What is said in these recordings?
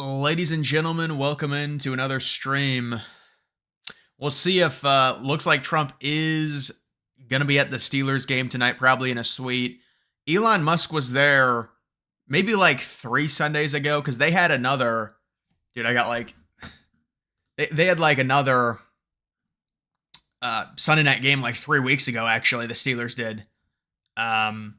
Ladies and gentlemen, welcome into another stream. We'll see if looks like Trump is gonna be at the Steelers game tonight, probably in a suite. Elon Musk was there maybe like 3 Sundays ago because they had another. Dude, I got like they had like another Sunday night game like 3 weeks ago. Actually, the Steelers did. Um,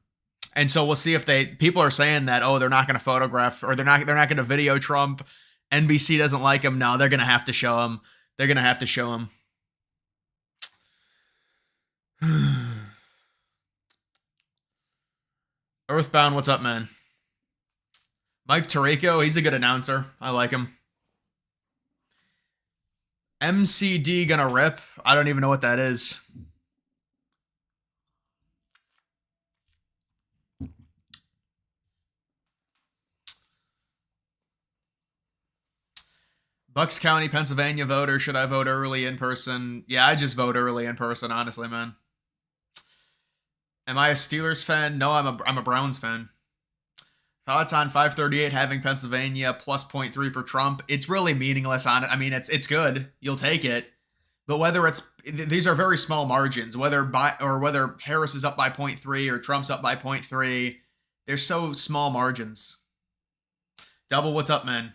and so we'll see if people are saying that, oh, they're not going to photograph or they're not going to video Trump. NBC doesn't like him. No, they're going to have to show him. They're going to have to show him. Earthbound, what's up, man? Mike Tirico, he's a good announcer. I like him. MCD gonna rip. I don't even know what that is. Bucks County, Pennsylvania voter. Should I vote early in person? Yeah, I just vote early in person, honestly, man. Am I a Steelers fan? No, I'm a Browns fan. Thoughts on 538 having Pennsylvania plus 0.3 for Trump? It's really meaningless on it. I mean, it's good. You'll take it. But these are very small margins, whether Harris is up by 0.3 or Trump's up by 0.3, they're so small margins. Double, what's up, man?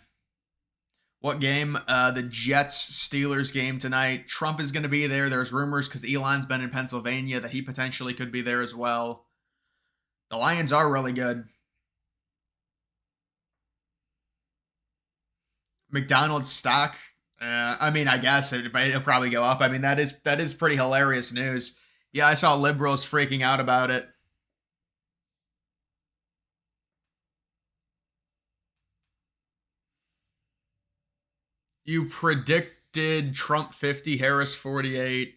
What game? The Jets-Steelers game tonight. Trump is going to be there. There's rumors because Elon's been in Pennsylvania that he potentially could be there as well. The Lions are really good. McDonald's stock. I mean, I guess it'll probably go up. I mean, that is pretty hilarious news. Yeah, I saw liberals freaking out about it. You predicted Trump 50, Harris 48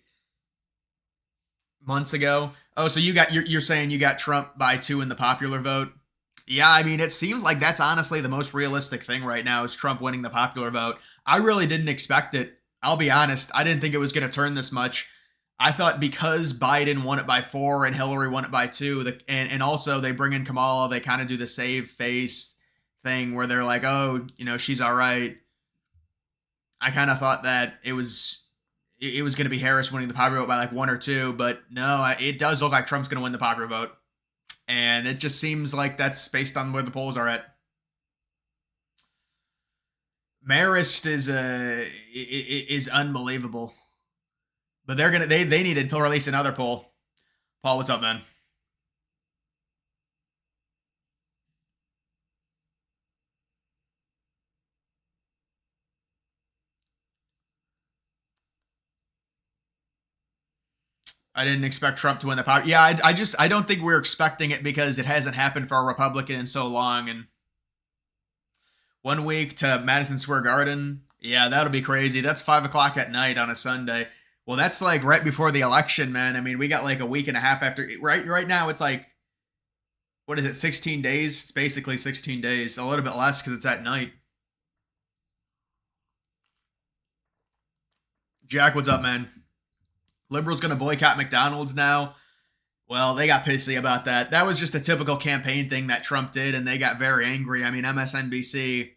months ago. Oh, so you're saying you got Trump by 2 in the popular vote? Yeah, I mean, it seems like that's honestly the most realistic thing right now is Trump winning the popular vote. I really didn't expect it. I'll be honest. I didn't think it was going to turn this much. I thought because Biden won it by 4 and Hillary won it by 2, and also they bring in Kamala, they kind of do the save face thing where they're like, oh, she's all right. I kind of thought that it was going to be Harris winning the popular vote by like 1 or 2, but no, it does look like Trump's going to win the popular vote. And it just seems like that's based on where the polls are at. Marist is unbelievable, but they need to release another poll. Paul, what's up, man? I didn't expect Trump to win the power. Yeah, I don't think we're expecting it because it hasn't happened for a Republican in so long. And 1 week to Madison Square Garden, yeah, that'll be crazy. That's 5 o'clock at night on a Sunday. Well, that's like right before the election, man. I mean, we got like a week and a half after. Right now, it's like, what is it? 16 days. It's basically 16 days. A little bit less because it's at night. Jack, what's up, man? Liberals going to boycott McDonald's now. Well, they got pissy about that. That was just a typical campaign thing that Trump did, and they got very angry. I mean, MSNBC,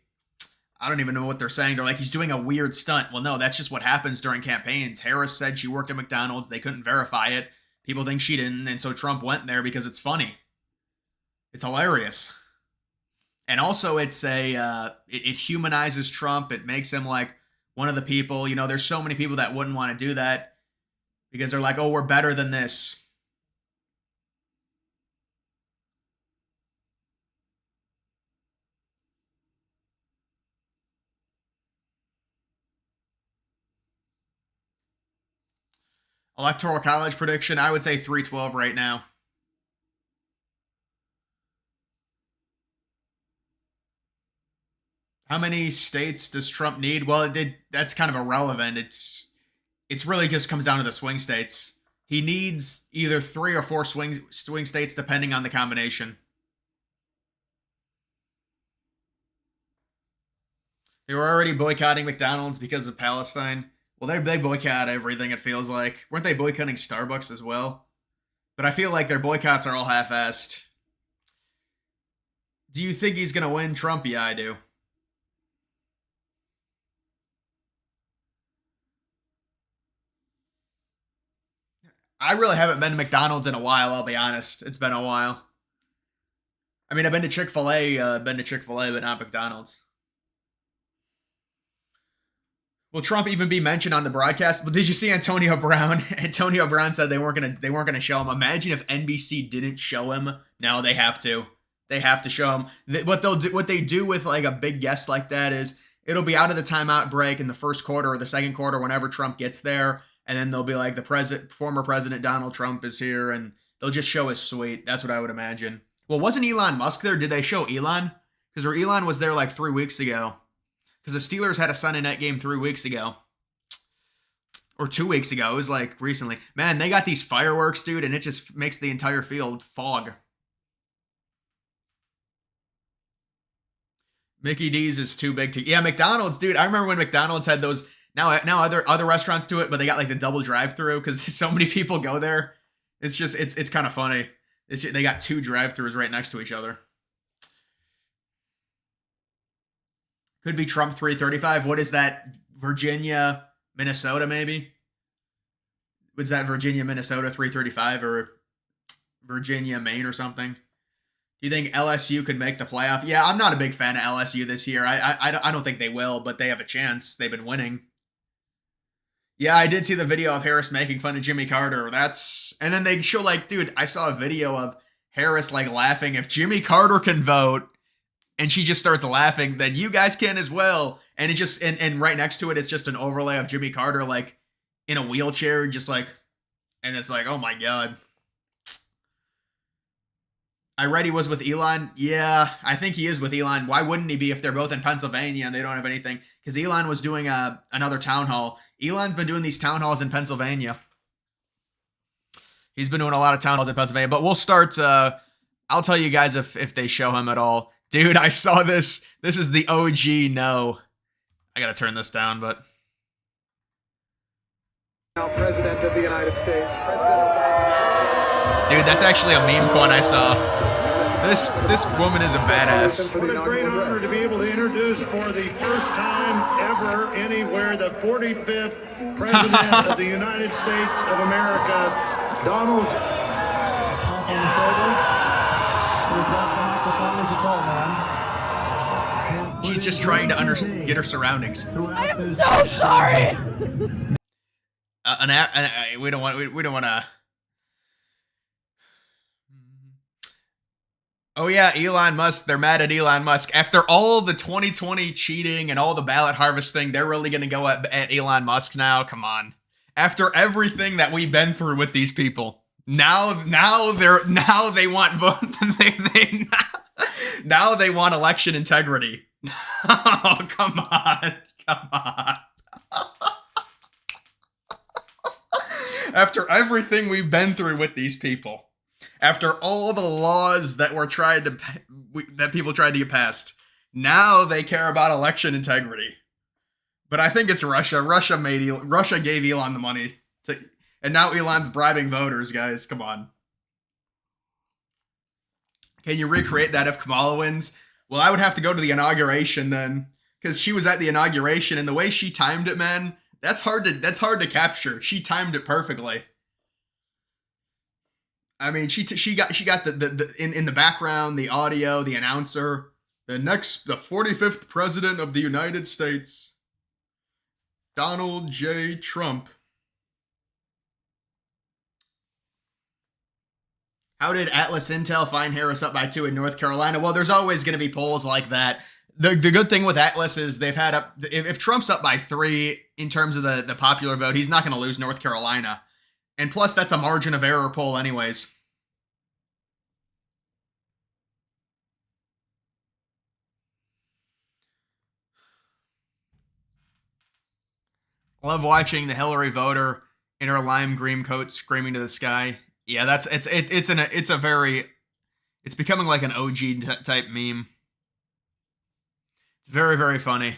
I don't even know what they're saying. They're like, he's doing a weird stunt. Well, no, that's just what happens during campaigns. Harris said she worked at McDonald's. They couldn't verify it. People think she didn't, and so Trump went there because it's funny. It's hilarious. And also, it humanizes Trump. It makes him like one of the people. There's so many people that wouldn't want to do that because they're like, oh, we're better than this. Electoral college prediction, I would say 312 right now. How many states does Trump need? Well, that's kind of irrelevant. It's really just comes down to the swing states. He needs either 3 or 4 swing states depending on the combination. They were already boycotting McDonald's because of Palestine. Well, they boycott everything, it feels like. Weren't they boycotting Starbucks as well? But I feel like their boycotts are all half-assed. Do you think he's going to win, Trump? Yeah, I do. I really haven't been to McDonald's in a while, I'll be honest. It's been a while. I mean, I've been to Chick-fil-A, but not McDonald's. Will Trump even be mentioned on the broadcast? But did you see Antonio Brown? Antonio Brown said they weren't gonna show him. Imagine if NBC didn't show him. No, they have to. They have to show him. What they do with like a big guest like that is it'll be out of the timeout break in the first quarter or the second quarter whenever Trump gets there, and then they'll be like former President Donald Trump is here, and they'll just show his suite. That's what I would imagine. Well, wasn't Elon Musk there? Did they show Elon? Because Elon was there like 3 weeks ago. Because the Steelers had a Sunday night game 3 weeks ago. Or 2 weeks ago. It was like recently. Man, they got these fireworks, dude, and it just makes the entire field fog. Mickey D's is too big to... Yeah, McDonald's, dude. I remember when McDonald's had those... Now other restaurants do it, but they got like the double drive-through because so many people go there. It's just... It's kind of funny. They got 2 drive-thrus right next to each other. Could be Trump 335. What is that? Virginia, Minnesota, maybe? Was that Virginia, Minnesota 335 or Virginia, Maine or something? Do you think LSU could make the playoff? Yeah, I'm not a big fan of LSU this year. I don't think they will, but they have a chance. They've been winning. Yeah, I did see the video of Harris making fun of Jimmy Carter. And then they show like, dude, I saw a video of Harris like laughing. If Jimmy Carter can vote, and she just starts laughing, then you guys can as well. And it just, and right next to it, it's just an overlay of Jimmy Carter, like, in a wheelchair, just like, and it's like, oh my God. I read he was with Elon. Yeah, I think he is with Elon. Why wouldn't he be if they're both in Pennsylvania and they don't have anything? Because Elon was doing another town hall. Elon's been doing these town halls in Pennsylvania. He's been doing a lot of town halls in Pennsylvania. But we'll start, I'll tell you guys if they show him at all. Dude, I saw this. This is the OG no. I gotta turn this down, but... Now President of the United States. Dude, that's actually a meme coin I saw. This woman is a badass. What a great honor to be able to introduce for the first time ever anywhere the 45th President of the United States of America, Donald. She's just trying to get her surroundings. I am so sorry. We don't want to. Oh yeah, Elon Musk. They're mad at Elon Musk after all the 2020 cheating and all the ballot harvesting. They're really gonna go at Elon Musk now. Come on. After everything that we've been through with these people, now they want vote. Now they want election integrity. Oh, come on. After everything we've been through with these people, after all the laws that people tried to get passed, now they care about election integrity. But I think it's Russia. Russia gave Elon the money and now Elon's bribing voters, guys. Come on. Can you recreate that if Kamala wins? Well, I would have to go to the inauguration then, because she was at the inauguration, and the way she timed it, man, that's hard to capture. She timed it perfectly. I mean, she got the in the background, the audio, the announcer, the 45th President of the United States, Donald J. Trump. How did Atlas Intel find Harris up by 2 in North Carolina? Well, there's always going to be polls like that. The good thing with Atlas is they've had if Trump's up by 3 in terms of the popular vote, he's not going to lose North Carolina. And plus, that's a margin of error poll anyways. Love watching the Hillary voter in her lime green coat screaming to the sky. Yeah, it's becoming like an OG type meme. It's very, very funny.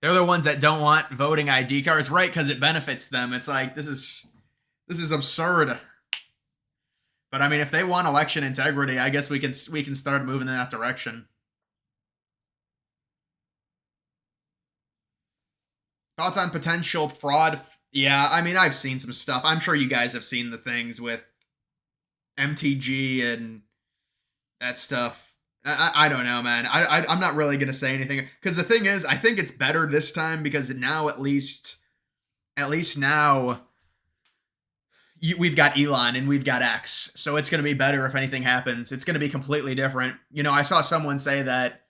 They're the ones that don't want voting ID cards, right? Because it benefits them. It's like, this is absurd. But I mean, if they want election integrity, I guess we can start moving in that direction. Thoughts on potential fraud Yeah, I mean, I've seen some stuff. I'm sure you guys have seen the things with MTG and that stuff. I don't know, man. I'm not really gonna say anything because the thing is, I think it's better this time because now at least now we've got Elon and we've got X, so it's gonna be better if anything happens. It's gonna be completely different. You know, I saw someone say that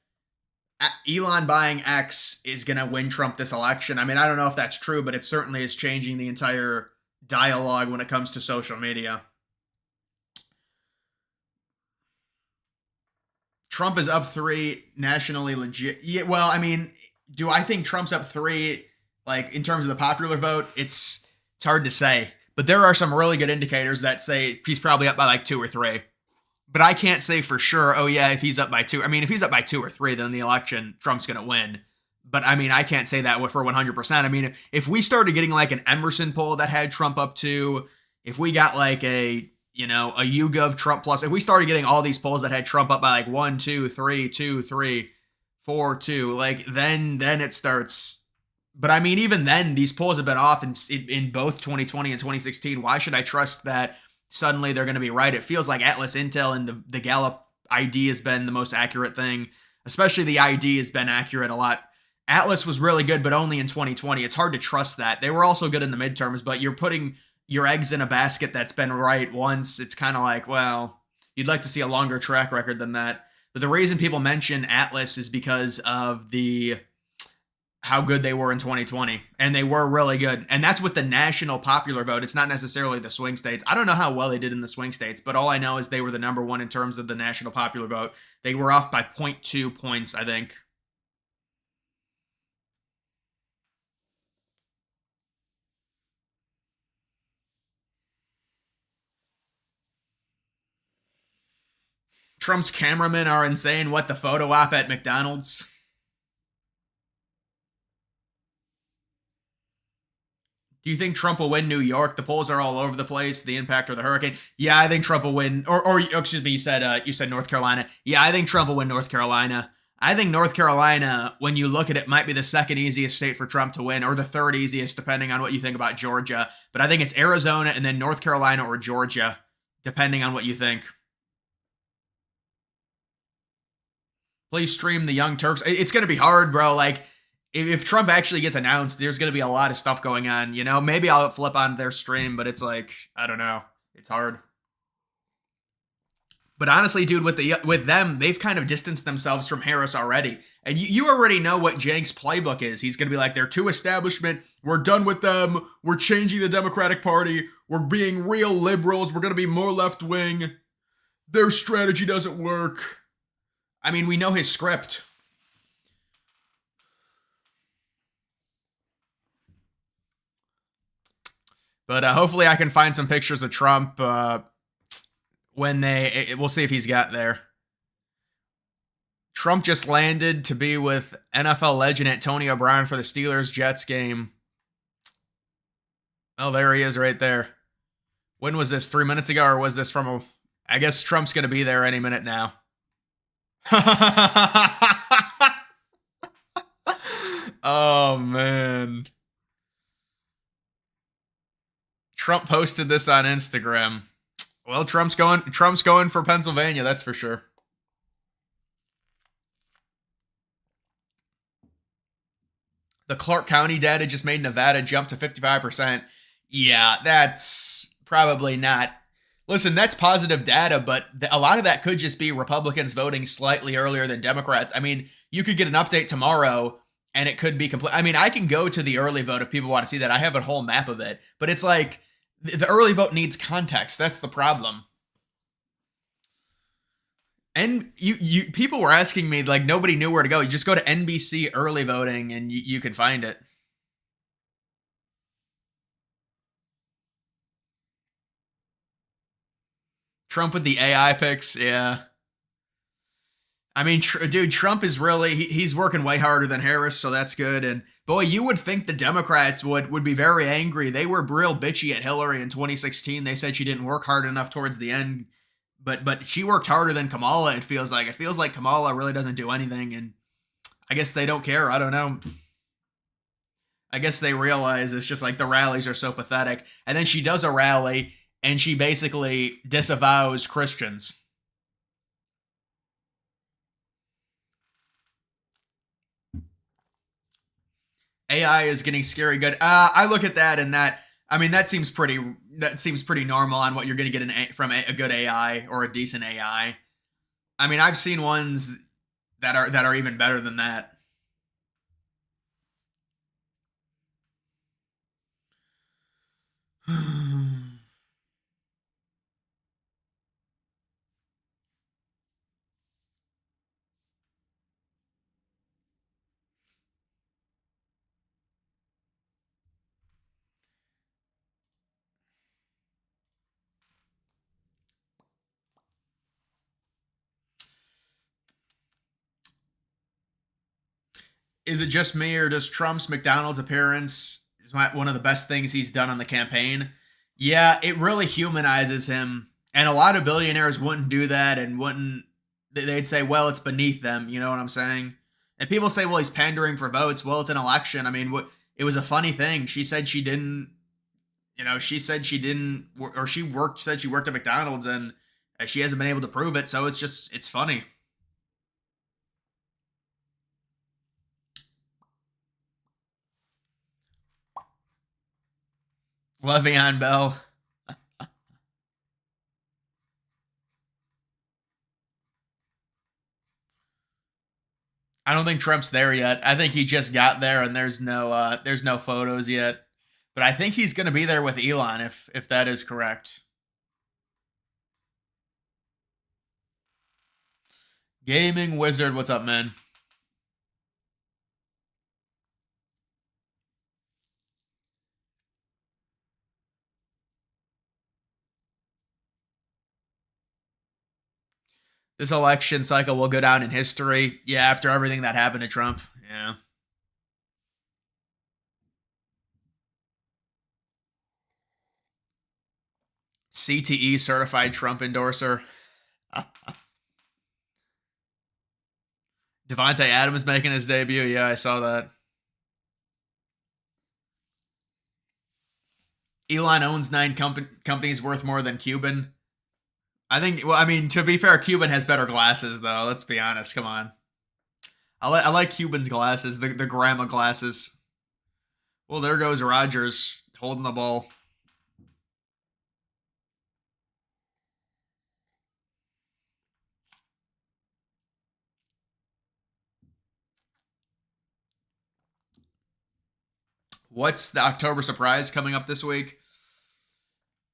Elon buying X is gonna win Trump this election. I mean, I don't know if that's true, but it certainly is changing the entire dialogue when it comes to social media. Trump is up 3 nationally legit. Yeah, well, I mean, do I think Trump's up 3 like in terms of the popular vote? It's hard to say. But there are some really good indicators that say he's probably up by like 2 or 3. But I can't say for sure, oh yeah, if he's up by 2. I mean, if he's up by 2 or 3, then the election Trump's going to win. But I mean, I can't say that for 100%. I mean, if we started getting like an Emerson poll that had Trump up 2, if we got like a YouGov Trump plus, if we started getting all these polls that had Trump up by like 1, 2, 3, 2, 3, 4, 2, like then it starts. But I mean, even then, these polls have been off in both 2020 and 2016. Why should I trust that suddenly they're going to be right? It feels like Atlas Intel and the Gallup ID has been the most accurate thing. Especially the ID has been accurate a lot. Atlas was really good, but only in 2020. It's hard to trust that. They were also good in the midterms, but you're putting your eggs in a basket that's been right once. It's kind of like, well, you'd like to see a longer track record than that. But the reason people mention Atlas is because of how good they were in 2020. And they were really good. And that's with the national popular vote. It's not necessarily the swing states. I don't know how well they did in the swing states, but all I know is they were the number 1 in terms of the national popular vote. They were off by 0.2 points, I think. Trump's cameramen are insane. What, the photo op at McDonald's? Do you think Trump will win New York? The polls are all over the place. The impact of the hurricane. Yeah, I think Trump will win. Or excuse me, you said North Carolina. Yeah, I think Trump will win North Carolina. I think North Carolina, when you look at it, might be the second easiest state for Trump to win, or the third easiest, depending on what you think about Georgia. But I think it's Arizona and then North Carolina or Georgia, depending on what you think. Please stream the Young Turks. It's going to be hard, bro. Like, if Trump actually gets announced, there's going to be a lot of stuff going on. You know, maybe I'll flip on their stream, but it's like, I don't know. It's hard. But honestly, dude, with them, they've kind of distanced themselves from Harris already. And you already know what Cenk's playbook is. He's going to be like, they're too establishment. We're done with them. We're changing the Democratic Party. We're being real liberals. We're going to be more left-wing. Their strategy doesn't work. I mean, we know his script. But hopefully I can find some pictures of Trump when we'll see if he's got there. Trump just landed to be with NFL legend Antonio Brown for the Steelers-Jets game. Oh, there he is right there. When was this? 3 minutes ago, or was this from I guess Trump's going to be there any minute now. Oh, man. Trump posted this on Instagram. Well, Trump's going for Pennsylvania, that's for sure. The Clark County data just made Nevada jump to 55%. Yeah, that's probably not. Listen, that's positive data, but a lot of that could just be Republicans voting slightly earlier than Democrats. I mean, you could get an update tomorrow and it could be complete. I mean, I can go to the early vote if people want to see that. I have a whole map of it, but it's like the early vote needs context. That's the problem. And you people were asking me, like, nobody knew where to go. You just go to NBC early voting and you can find it. Trump with the AI picks, yeah. I mean, dude, Trump is really, he's working way harder than Harris, so that's good. And boy, you would think the Democrats would be very angry. They were real bitchy at Hillary in 2016. They said she didn't work hard enough towards the end. But she worked harder than Kamala, it feels like. It feels like Kamala really doesn't do anything, and I guess they don't care. I don't know. I guess they realize it's just like the rallies are so pathetic. And then she does a rally and she basically disavows Christians. AI is getting scary good. I look at that and that. I mean, that seems pretty normal on what you're going to get from a good AI or a decent AI. I mean, I've seen ones that are even better than that. Is it just me, or does Trump's McDonald's appearance is one of the best things he's done on the campaign? Yeah, it really humanizes him, and a lot of billionaires wouldn't do that, and wouldn't. They'd say, "Well, it's beneath them." You know what I'm saying? And people say, "Well, he's pandering for votes." Well, it's an election. I mean, it was a funny thing. She said she didn't. She said she didn't, or said she worked at McDonald's, and she hasn't been able to prove it. So it's funny. Le'Veon Bell. I don't think Trump's there yet. I think he just got there, and there's no photos yet. But I think he's going to be there with Elon if that is correct. Gaming Wizard, what's up, man? This election cycle will go down in history. Yeah, after everything that happened to Trump. Yeah. CTE certified Trump endorser. Devontae Adams making his debut. Yeah, I saw that. Elon owns 9 companies worth more than Cuban. I think, well, I mean, to be fair, Cuban has better glasses, though. Let's be honest. Come on. I like Cuban's glasses, the grandma glasses. Well, there goes Rodgers holding the ball. What's the October surprise coming up this week?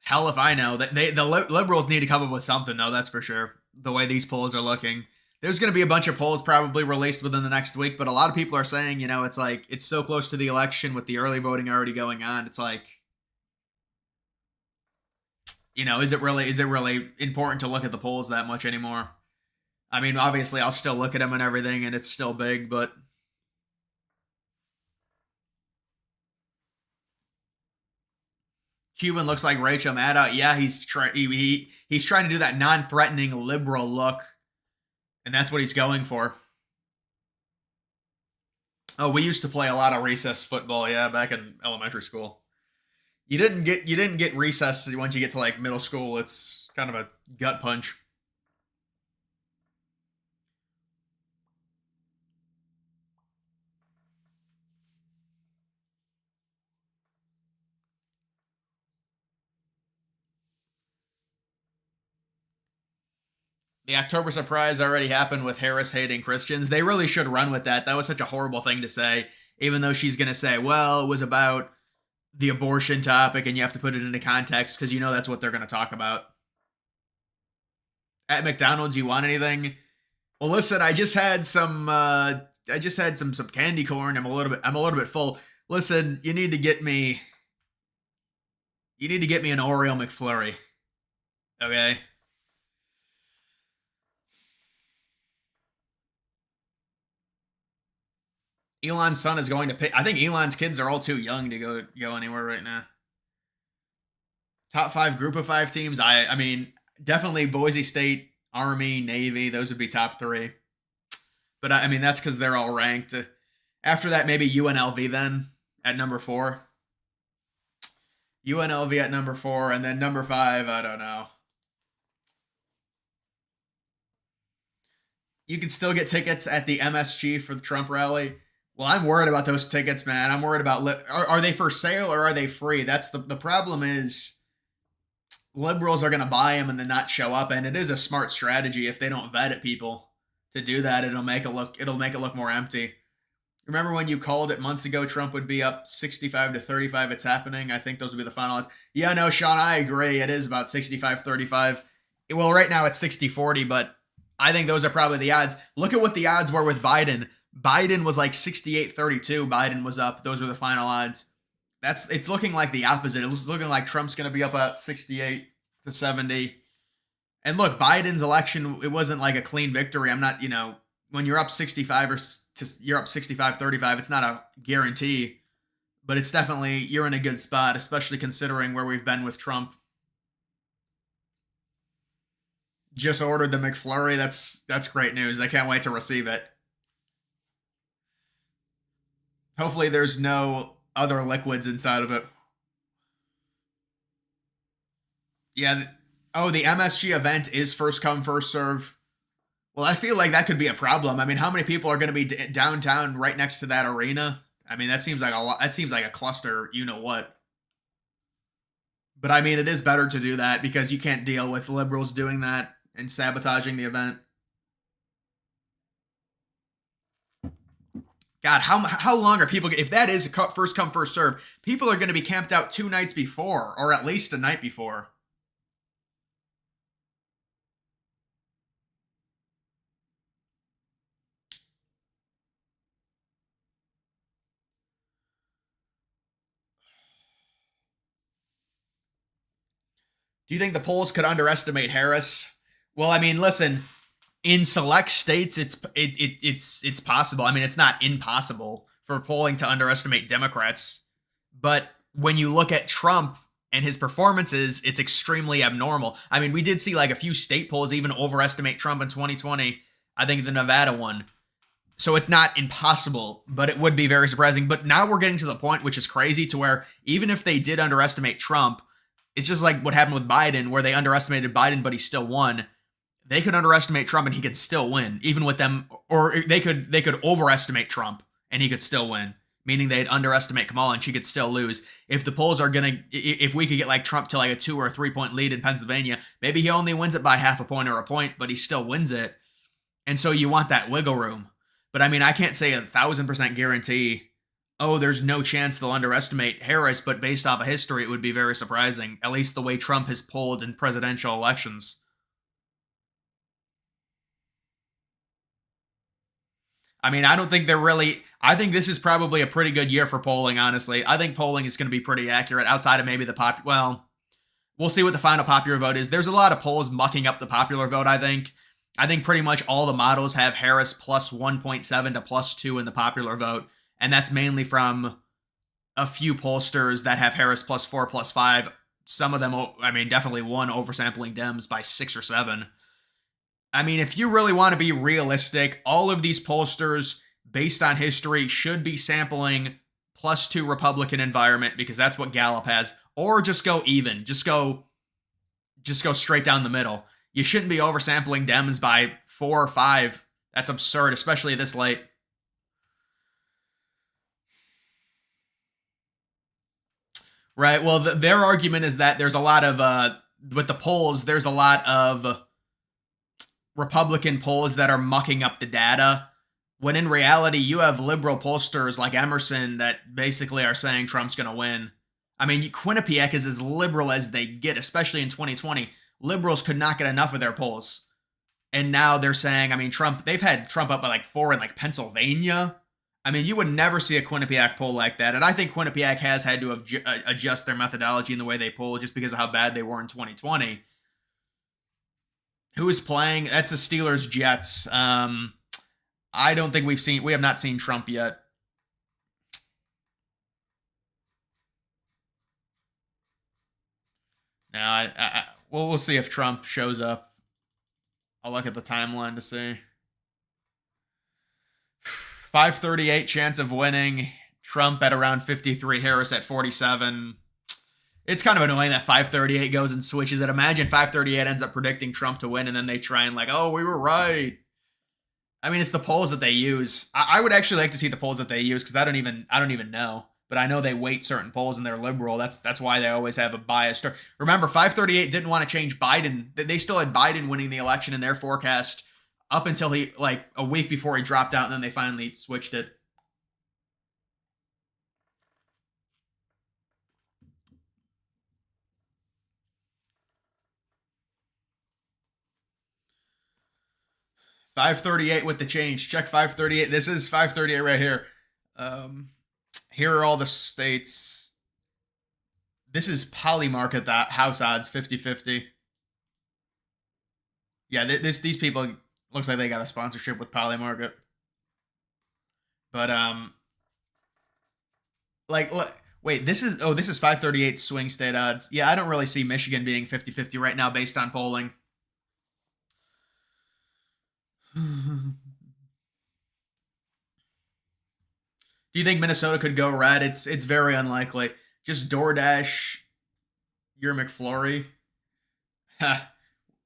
Hell if I know. The liberals need to come up with something, though, that's for sure. The way these polls are looking. There's going to be a bunch of polls probably released within the next week, but a lot of people are saying, it's like, it's so close to the election with the early voting already going on. It's like, is it really important to look at the polls that much anymore? I mean, obviously, I'll still look at them and everything, and it's still big, but Cuban looks like Rachel Maddow. Yeah, he's trying to do that non-threatening liberal look, and that's what he's going for. Oh, we used to play a lot of recess football, yeah, back in elementary school. You didn't get recess once you get to like middle school. It's kind of a gut punch. The October surprise already happened with Harris hating Christians. They really should run with that. That was such a horrible thing to say, even though she's going to say, well, it was about the abortion topic and you have to put it into context because that's what they're going to talk about. At McDonald's, you want anything? Well, listen, I just had some candy corn. I'm a little bit full. Listen, you need to get me an Oreo McFlurry. Okay? Elon's son is going to pick. I think Elon's kids are all too young to go anywhere right now. Top 5 group of 5 teams. I mean, definitely Boise State, Army, Navy. Those would be top 3. But I mean, that's because they're all ranked. After that, maybe UNLV then. at number 4. UNLV at number 4, and then number 5, I don't know. You can still get tickets at the MSG for the Trump rally. Well, I'm worried about those tickets, man. I'm worried about, are they for sale or are they free? That's the problem is liberals are going to buy them and then not show up, and it is a smart strategy if they don't vet at people to do that. It'll make it look more empty. Remember when you called it months ago, Trump would be up 65-35. It's happening. I think those would be the final odds. Yeah, no, Sean, I agree. It is about 65-35. Well, right now it's 60-40, but I think those are probably the odds. Look at what the odds were with Biden. Biden was like 68-32. Biden was up. Those were the final odds. It's looking like the opposite. It's looking like Trump's going to be up about 68-70. And look, Biden's election, it wasn't like a clean victory. I'm not, when you're up 65-35, it's not a guarantee, but it's definitely, you're in a good spot, especially considering where we've been with Trump. Just ordered the McFlurry. That's great news. I can't wait to receive it. Hopefully there's no other liquids inside of it. Yeah. The MSG event is first come, first serve. Well, I feel like that could be a problem. I mean, how many people are going to be downtown right next to that arena? I mean, that seems like a lot. That seems like a cluster, you know what. But I mean, it is better to do that because you can't deal with liberals doing that and sabotaging the event. God, how long are people, if that is a first come, first serve, people are going to be camped out 2 nights before, or at least a night before. Do you think the polls could underestimate Harris? Well, I mean, listen, in select states, it's possible. I mean, it's not impossible for polling to underestimate Democrats, but when you look at Trump and his performances, it's extremely abnormal. I mean, we did see like a few state polls even overestimate Trump in 2020. I think the Nevada one. So it's not impossible, but it would be very surprising. But now we're getting to the point, which is crazy, to where even if they did underestimate Trump, it's just like what happened with Biden, where they underestimated Biden, but he still won. They could underestimate Trump and he could still win, even with them, or they could overestimate Trump and he could still win, meaning they'd underestimate Kamala and she could still lose. If the polls are if we could get like Trump to like a 2 or 3 point lead in Pennsylvania, maybe he only wins it by half a point or a point, but he still wins it. And so you want that wiggle room. But I mean, I can't say 1,000% guarantee, there's no chance they'll underestimate Harris, but based off of history, it would be very surprising, at least the way Trump has polled in presidential elections. I mean, I don't think I think this is probably a pretty good year for polling, honestly. I think polling is going to be pretty accurate outside of maybe well, we'll see what the final popular vote is. There's a lot of polls mucking up the popular vote, I think. I think pretty much all the models have Harris plus 1.7 to plus 2 in the popular vote. And that's mainly from a few pollsters that have Harris plus 4, plus 5. Some of them, I mean, definitely one oversampling Dems by 6 or 7. I mean, if you really want to be realistic, all of these pollsters, based on history, should be sampling plus 2 Republican environment, because that's what Gallup has. Or just go even. Just go straight down the middle. You shouldn't be oversampling Dems by 4 or 5. That's absurd, especially this late. Right. Well, their argument is that there's a lot of, with the polls, there's a lot of Republican polls that are mucking up the data, when in reality, you have liberal pollsters like Emerson that basically are saying Trump's going to win. I mean, Quinnipiac is as liberal as they get, especially in 2020. Liberals could not get enough of their polls. And now they're saying, I mean, they've had Trump up by like 4 in like Pennsylvania. I mean, you would never see a Quinnipiac poll like that. And I think Quinnipiac has had to adjust their methodology in the way they poll just because of how bad they were in 2020. Who is playing? That's the Steelers Jets. I don't think we have not seen Trump yet. No, we'll see if Trump shows up. I'll look at the timeline to see. 538 chance of winning. Trump at around 53, Harris at 47. It's kind of annoying that 538 goes and switches it. Imagine 538 ends up predicting Trump to win, and then they try and like, oh, we were right. I mean, it's the polls that they use. I would actually like to see the polls that they use because I don't even know. But I know they weight certain polls and they're liberal. That's why they always have a bias. Remember, 538 didn't want to change Biden. They still had Biden winning the election in their forecast up until he like a week before he dropped out, and then they finally switched it. $538 with the change. Check 538. This is 538 right here. Here are all the states. This is Polymarket, that house odds 50-50. Yeah, these people looks like they got a sponsorship with Polymarket. But like wait, this is 538 swing state odds. Yeah, I don't really see Michigan being 50-50 right now based on polling. Do you think Minnesota could go red? It's very unlikely. Just DoorDash your McFlurry.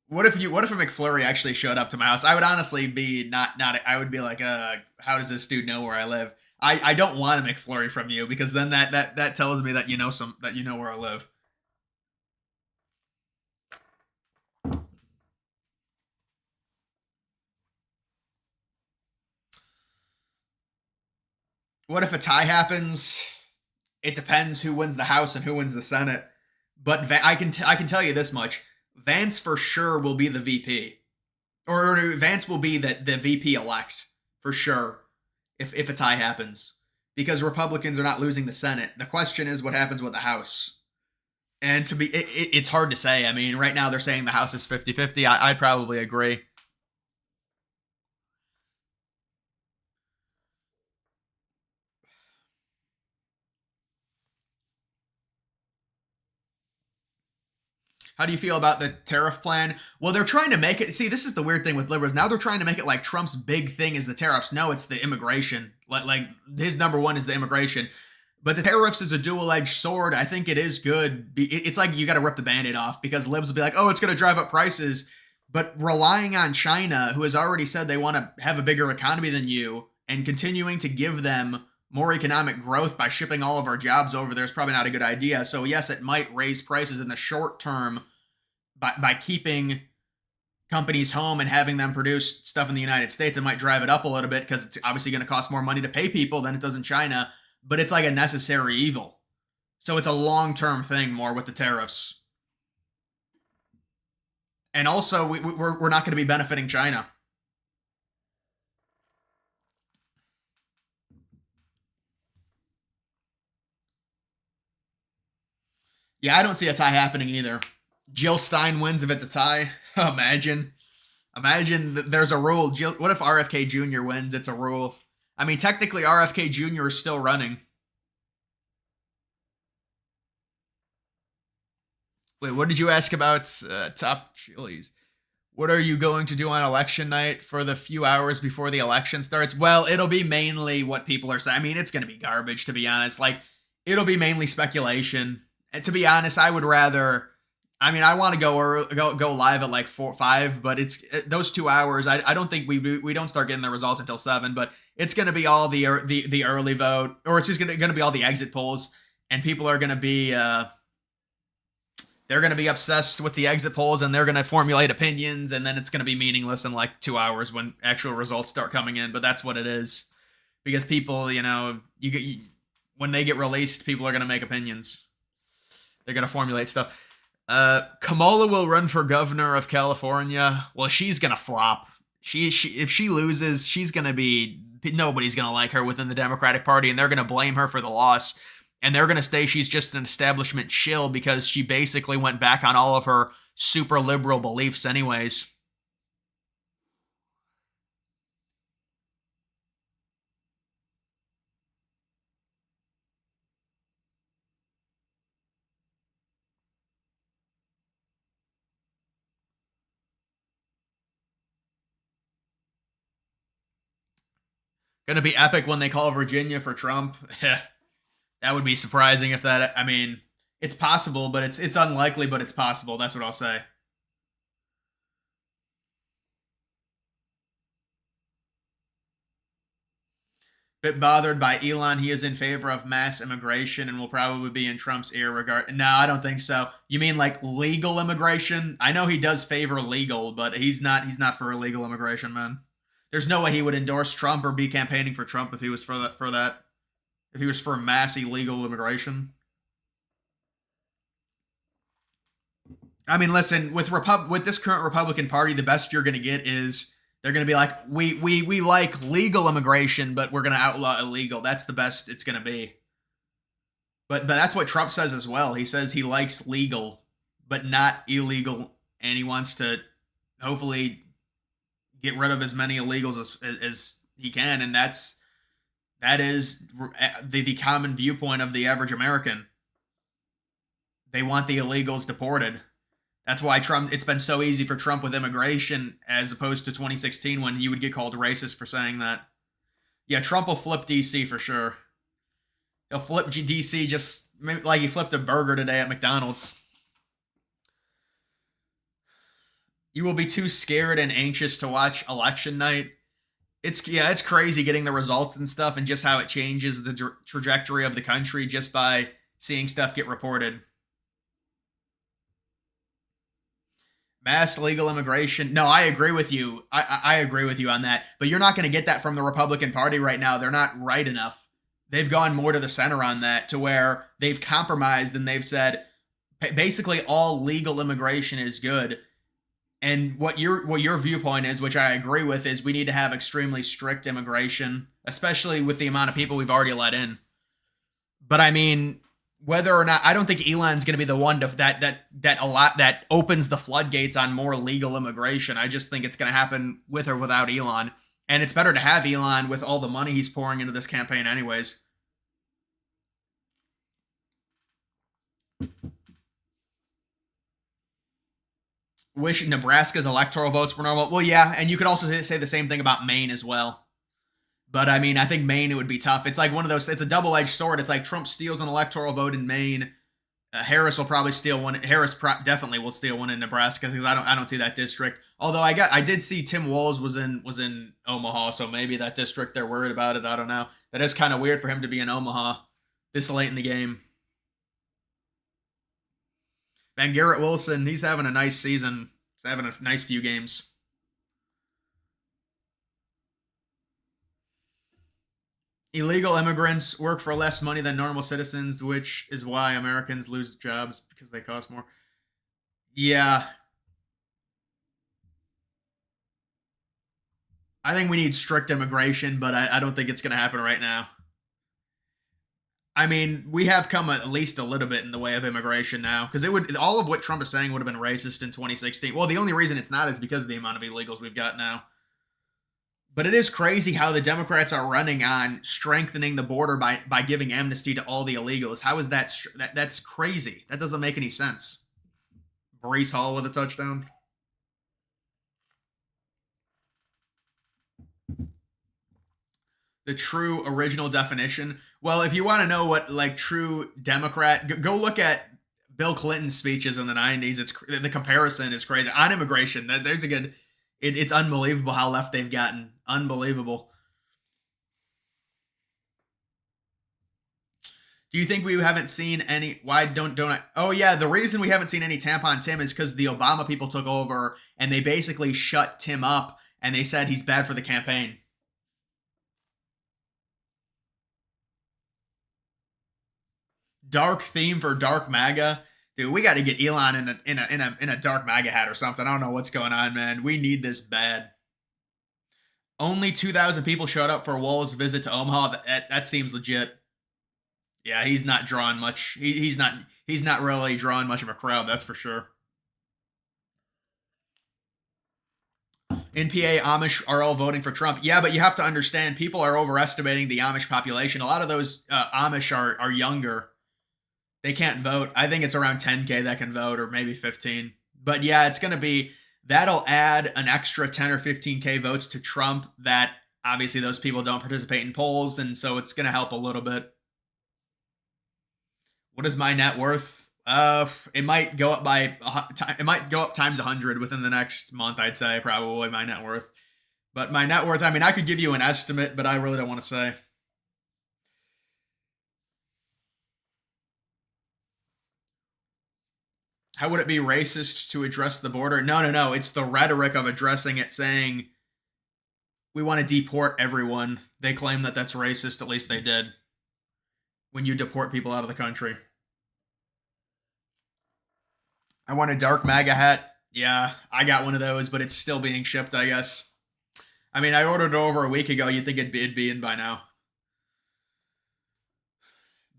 What if a McFlurry actually showed up to my house? I would honestly be not I would be like, how does this dude know where I live? I don't want a McFlurry from you because then that tells me that you know where I live. What if a tie happens? It depends who wins the House and who wins the Senate. But I can tell you this much: Vance for sure will be the VP, or Vance will be the VP elect for sure if a tie happens, because Republicans are not losing the Senate. The question is what happens with the House. And it's hard to say. I mean, right now they're saying the House is 50-50. I'd probably agree. How do you feel about the tariff plan? Well, they're trying to make it. See, this is the weird thing with liberals. Now they're trying to make it like Trump's big thing is the tariffs. No, it's the immigration. Like his number one is the immigration. But the tariffs is a dual-edged sword. I think it is good. It's like you got to rip the Band-Aid off because libs will be like, oh, it's going to drive up prices. But relying on China, who has already said they want to have a bigger economy than you, and continuing to give them more economic growth by shipping all of our jobs over there is probably not a good idea. So yes, it might raise prices in the short term by keeping companies home and having them produce stuff in the United States. It might drive it up a little bit because it's obviously going to cost more money to pay people than it does in China, but it's like a necessary evil. So it's a long-term thing more with the tariffs. And also, we're not going to be benefiting China. Yeah, I don't see a tie happening either. Jill Stein wins if it's a tie. Imagine there's a rule. What if RFK Jr. wins? It's a rule. I mean, technically, RFK Jr. is still running. Wait, what did you ask about top chilies? What are you going to do on election night for the few hours before the election starts? Well, it'll be mainly what people are saying. I mean, it's going to be garbage, to be honest. Like, it'll be mainly speculation. And to be honest, I would rather. I mean, I want to go live at like 4 or 5, but it's those 2 hours. I don't think we don't start getting the results until 7. But it's going to be all the early vote, or it's just going to be all the exit polls, and people are going to be they're going to be obsessed with the exit polls, and they're going to formulate opinions, and then it's going to be meaningless in like 2 hours when actual results start coming in. But that's what it is, because people, when they get released, people are going to make opinions. They're going to formulate stuff. Kamala will run for governor of California. Well, she's gonna flop. If she loses, she's gonna be nobody's gonna like her within the Democratic Party, and they're gonna blame her for the loss, and they're gonna say she's just an establishment shill because she basically went back on all of her super liberal beliefs, anyways. Gonna be epic when they call Virginia for Trump. That would be surprising if that. I mean, it's possible, but it's unlikely, but it's possible. That's what I'll say. Bit bothered by Elon. He is in favor of mass immigration and will probably be in Trump's ear regard. No, I don't think so. You mean like legal immigration? I know he does favor legal, but he's not for illegal immigration, man. There's no way he would endorse Trump or be campaigning for Trump if he was for that. If he was for mass illegal immigration. I mean, listen, with this current Republican Party, the best you're going to get is they're going to be like, we like legal immigration, but we're going to outlaw illegal. That's the best it's going to be. But that's what Trump says as well. He says he likes legal, but not illegal, and he wants to hopefully get rid of as many illegals as he can, and that is the common viewpoint of the average American. They want the illegals deported. That's why it's been so easy for Trump with immigration as opposed to 2016 when he would get called racist for saying that. Yeah, Trump will flip DC for sure. He'll flip DC just like he flipped a burger today at McDonald's. You will be too scared and anxious to watch election night. It's crazy getting the results and stuff and just how it changes the trajectory of the country just by seeing stuff get reported. Mass legal immigration. No, I agree with you. I agree with you on that. But you're not going to get that from the Republican Party right now. They're not right enough. They've gone more to the center on that to where they've compromised and they've said basically all legal immigration is good. And what your viewpoint is, which I agree with, is we need to have extremely strict immigration, especially with the amount of people we've already let in. But I mean, whether or not, I don't think Elon's going to be the one that opens the floodgates on more legal immigration. I just think it's going to happen with or without Elon. And it's better to have Elon with all the money he's pouring into this campaign anyways. Wish Nebraska's electoral votes were normal. Well, yeah, and you could also say the same thing about Maine as well. But I mean, I think Maine, it would be tough. It's like one of those, it's a double-edged sword. It's like Trump steals an electoral vote in Maine. Harris will probably steal one. Definitely will steal one in Nebraska because I don't see that district. Although I did see Tim Walz was in Omaha, so maybe that district they're worried about it. I don't know. That is kind of weird for him to be in Omaha this late in the game. And Garrett Wilson, he's having a nice season. He's having a nice few games. Illegal immigrants work for less money than normal citizens, which is why Americans lose jobs because they cost more. Yeah. I think we need strict immigration, but I don't think it's going to happen right now. I mean, we have come at least a little bit in the way of immigration now, because all of what Trump is saying would have been racist in 2016. Well, the only reason it's not is because of the amount of illegals we've got now. But it is crazy how the Democrats are running on strengthening the border by giving amnesty to all the illegals. How is that's crazy? That doesn't make any sense. Breece Hall with a touchdown. The true original definition. Well, if you want to know what like true Democrat, go look at Bill Clinton's speeches in the 90s. The comparison is crazy on immigration. There's a good. It's unbelievable how left they've gotten. Unbelievable. Do you think we haven't seen any? Why don't I? Oh yeah, the reason we haven't seen any tampon Tim is because the Obama people took over and they basically shut Tim up and they said he's bad for the campaign. Dark theme for Dark MAGA. Dude, we got to get Elon in a Dark MAGA hat or something. I don't know what's going on, man. We need this bad. Only 2,000 people showed up for Walz's visit to Omaha. That seems legit. Yeah, he's not drawing much. He's not really drawing much of a crowd. That's for sure. In PA, Amish are all voting for Trump. Yeah, but you have to understand, people are overestimating the Amish population. A lot of those Amish are younger. They can't vote. I think it's around 10K that can vote, or maybe 15. But yeah, it's going to be, that'll add an extra 10 or 15K votes to Trump that obviously those people don't participate in polls, and so it's going to help a little bit. What is my net worth? It might go up times 100 within the next month, I'd say, probably, my net worth. But my net worth, I mean, I could give you an estimate, but I really don't want to say. How would it be racist to address the border? No. It's the rhetoric of addressing it, saying we want to deport everyone. They claim that that's racist. At least they did. When you deport people out of the country. I want a dark MAGA hat. Yeah, I got one of those, but it's still being shipped, I guess. I mean, I ordered it over a week ago. You'd think it'd be in by now.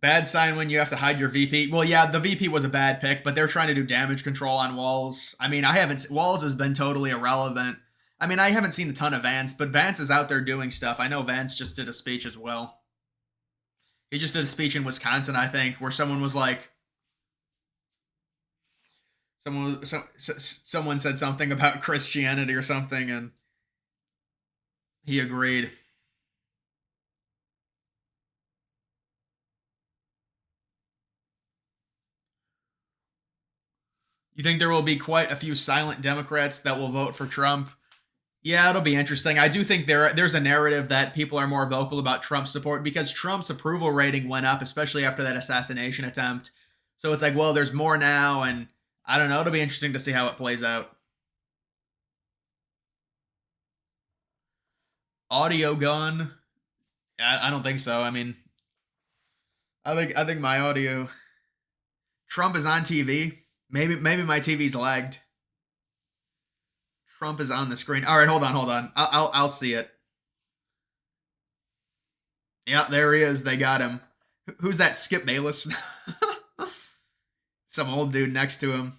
Bad sign when you have to hide your VP. Well, yeah, the VP was a bad pick, but they're trying to do damage control on Walz. I mean, Walz has been totally irrelevant. I mean, I haven't seen a ton of Vance, but Vance is out there doing stuff. I know Vance just did a speech as well. He just did a speech in Wisconsin, I think, where someone was like, someone said something about Christianity or something, and he agreed. You think there will be quite a few silent Democrats that will vote for Trump? Yeah, it'll be interesting. I do think there's a narrative that people are more vocal about Trump support because Trump's approval rating went up, especially after that assassination attempt. So it's like, well, there's more now, and I don't know. It'll be interesting to see how it plays out. Audio gun? I don't think so. I mean, I think my audio. Trump is on TV. Maybe my TV's lagged. Trump is on the screen. All right, hold on. I'll see it. Yeah, there he is. They got him. Who's that? Skip Bayless? Some old dude next to him.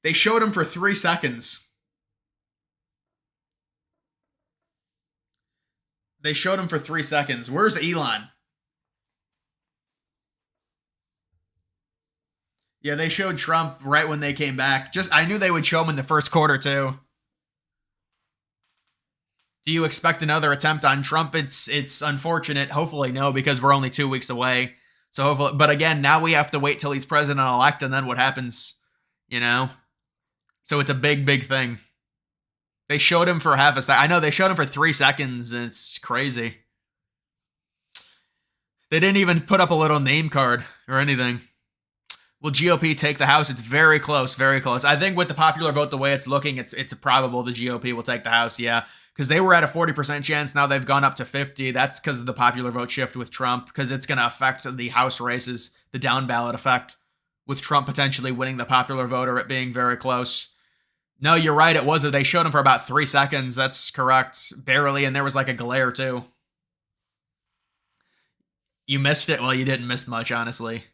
They showed him for 3 seconds. Where's Elon? Yeah, they showed Trump right when they came back. I knew they would show him in the first quarter, too. Do you expect another attempt on Trump? It's unfortunate. Hopefully, no, because we're only 2 weeks away. So hopefully, but again, now we have to wait till he's president-elect, and then what happens, you know? So it's a big, big thing. They showed him for half a second. I know they showed him for 3 seconds, and it's crazy. They didn't even put up a little name card or anything. Will GOP take the House? It's very close, very close. I think with the popular vote, the way it's looking, it's probable the GOP will take the House, yeah. Because they were at a 40% chance, now they've gone up to 50. That's because of the popular vote shift with Trump, because it's going to affect the House races, the down ballot effect, with Trump potentially winning the popular vote or it being very close. No, you're right, it was. They showed him for about 3 seconds, that's correct. Barely, and there was like a glare too. You missed it? Well, you didn't miss much, honestly.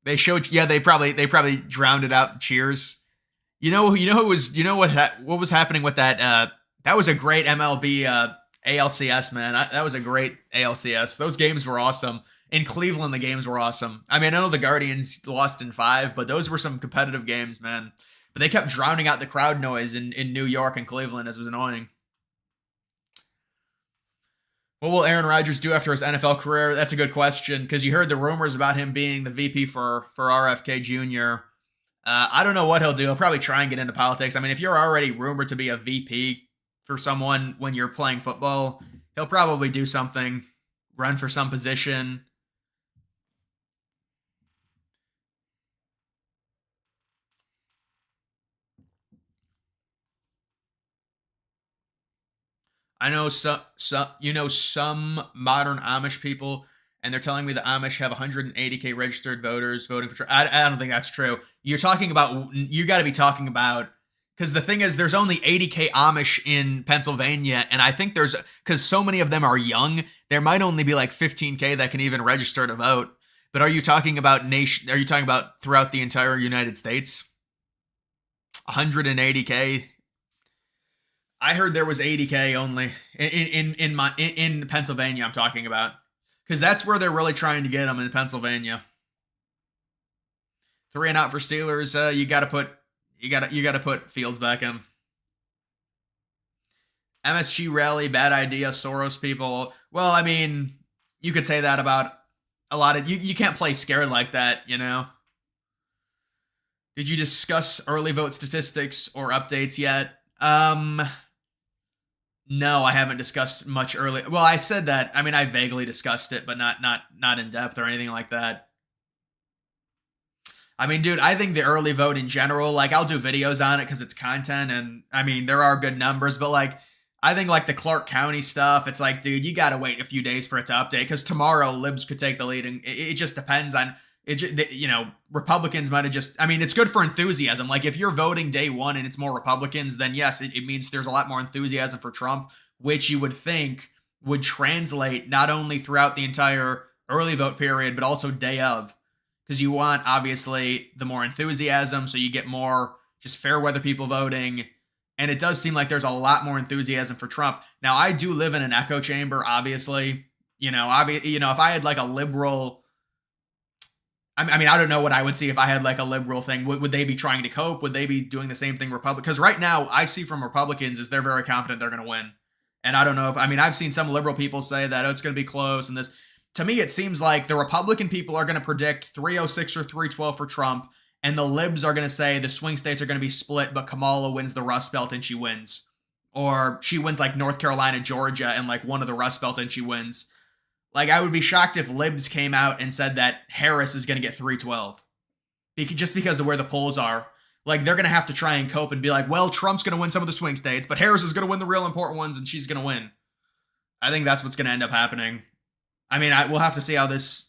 They showed, yeah, they probably drowned it out. Cheers. What was happening with that? That was a great MLB ALCS, man. That was a great ALCS. Those games were awesome. In Cleveland, the games were awesome. I mean, I know the Guardians lost in 5, but those were some competitive games, man. But they kept drowning out the crowd noise in New York and Cleveland. It was annoying. What will Aaron Rodgers do after his NFL career? That's a good question, because you heard the rumors about him being the VP for RFK Jr. I don't know what he'll do. He'll probably try and get into politics. I mean, if you're already rumored to be a VP for someone when you're playing football, he'll probably do something, run for some position. I know some modern Amish people, and they're telling me the Amish have 180K registered voters voting for Trump. I don't think that's true. You got to be talking about, because the thing is, there's only 80K Amish in Pennsylvania, and I think because so many of them are young, there might only be like 15K that can even register to vote. But are you talking about throughout the entire United States? 180K? I heard there was 80K only in Pennsylvania. I'm talking about, because that's where they're really trying to get them, in Pennsylvania. 3 and out for Steelers. You got to put Fields back in. MSG rally, bad idea, Soros people. Well, I mean, you could say that about a lot of you can't play scared like that, you know. Did you discuss early vote statistics or updates yet? No, I haven't discussed much early. Well, I said that. I mean, I vaguely discussed it, but not in depth or anything like that. I mean, dude, I think the early vote in general, like, I'll do videos on it because it's content, and I mean, there are good numbers, but like, I think like the Clark County stuff, it's like, dude, you gotta wait a few days for it to update because tomorrow libs could take the lead, and it just depends on it. You know, Republicans might have just. I mean, it's good for enthusiasm. Like, if you're voting day one and it's more Republicans, then yes, it means there's a lot more enthusiasm for Trump, which you would think would translate not only throughout the entire early vote period, but also day of. Because you want, obviously, the more enthusiasm, so you get more just fair weather people voting. And it does seem like there's a lot more enthusiasm for Trump. Now, I do live in an echo chamber, obviously. You know, if I had like a liberal... I mean, I don't know what I would see if I had like a liberal thing. Would they be trying to cope? Would they be doing the same thing Because right now, I see from Republicans is they're very confident they're going to win. And I don't know if... I mean, I've seen some liberal people say that, oh, it's going to be close and this... To me, it seems like the Republican people are going to predict 306 or 312 for Trump, and the libs are going to say the swing states are going to be split, but Kamala wins the Rust Belt and she wins. Or she wins like North Carolina, Georgia, and like one of the Rust Belt and she wins. Like, I would be shocked if libs came out and said that Harris is going to get 312. Just because of where the polls are. Like, they're going to have to try and cope and be like, well, Trump's going to win some of the swing states, but Harris is going to win the real important ones and she's going to win. I think that's what's going to end up happening. I mean, we'll have to see how this...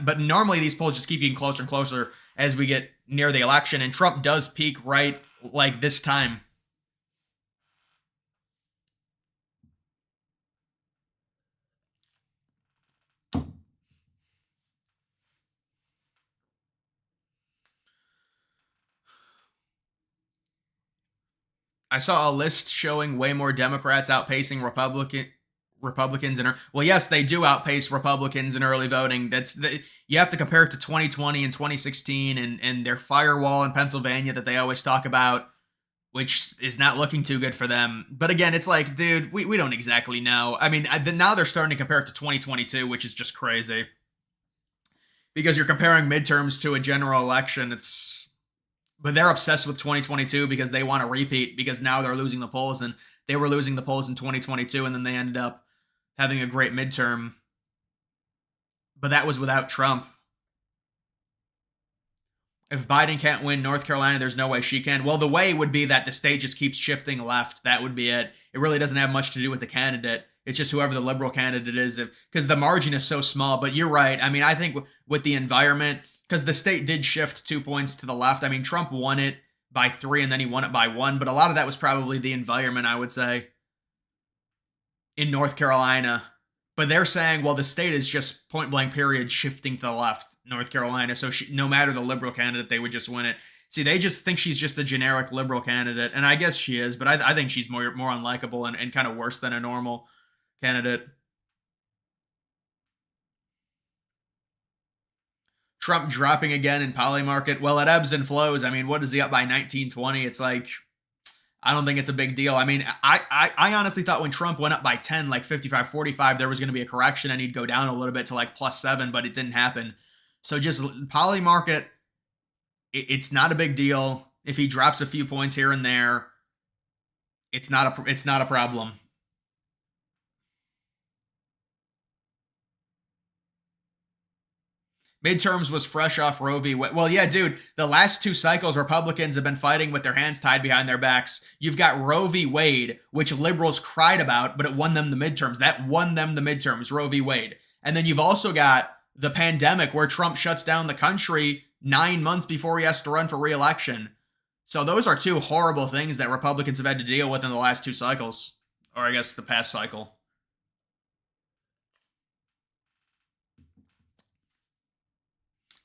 but normally these polls just keep getting closer and closer as we get near the election, and Trump does peak right, like, this time. I saw a list showing way more Democrats outpacing Republicans in... Well, yes, they do outpace Republicans in early voting. You have to compare it to 2020 and 2016 and their firewall in Pennsylvania that they always talk about, which is not looking too good for them. But again, it's like, dude, we don't exactly know. I mean, now they're starting to compare it to 2022, which is just crazy. Because you're comparing midterms to a general election. But they're obsessed with 2022 because they want to repeat, because now they're losing the polls, and they were losing the polls in 2022, and then they ended up having a great midterm. But that was without Trump. If Biden can't win North Carolina, there's no way she can. Well, the way would be that the state just keeps shifting left. That would be it. It really doesn't have much to do with the candidate. It's just whoever the liberal candidate is, because the margin is so small. But you're right. I mean, I think with the environment, because the state did shift 2 points to the left. I mean, Trump won it by 3 and then he won it by 1. But a lot of that was probably the environment, I would say, in North Carolina. But they're saying, well, the state is just point blank period shifting to the left, North Carolina. So no matter the liberal candidate, they would just win it. See, they just think she's just a generic liberal candidate. And I guess she is, but I think she's more unlikable and kind of worse than a normal candidate. Trump dropping again in Polymarket. Well, it ebbs and flows. I mean, what is he up by 1920? It's like, I don't think it's a big deal. I mean, I honestly thought when Trump went up by 10, like 55-45, there was going to be a correction and he'd go down a little bit to like +7, but it didn't happen. So just Polymarket, it's not a big deal. If he drops a few points here and there, it's not a problem. Midterms was fresh off Roe v. Wade. Well, yeah, dude, the last 2 cycles, Republicans have been fighting with their hands tied behind their backs. You've got Roe v. Wade, which liberals cried about, but it won them the midterms. That won them the midterms, Roe v. Wade. And then you've also got the pandemic, where Trump shuts down the country 9 months before he has to run for re-election. So those are 2 horrible things that Republicans have had to deal with in the last 2 cycles. Or I guess the past cycle.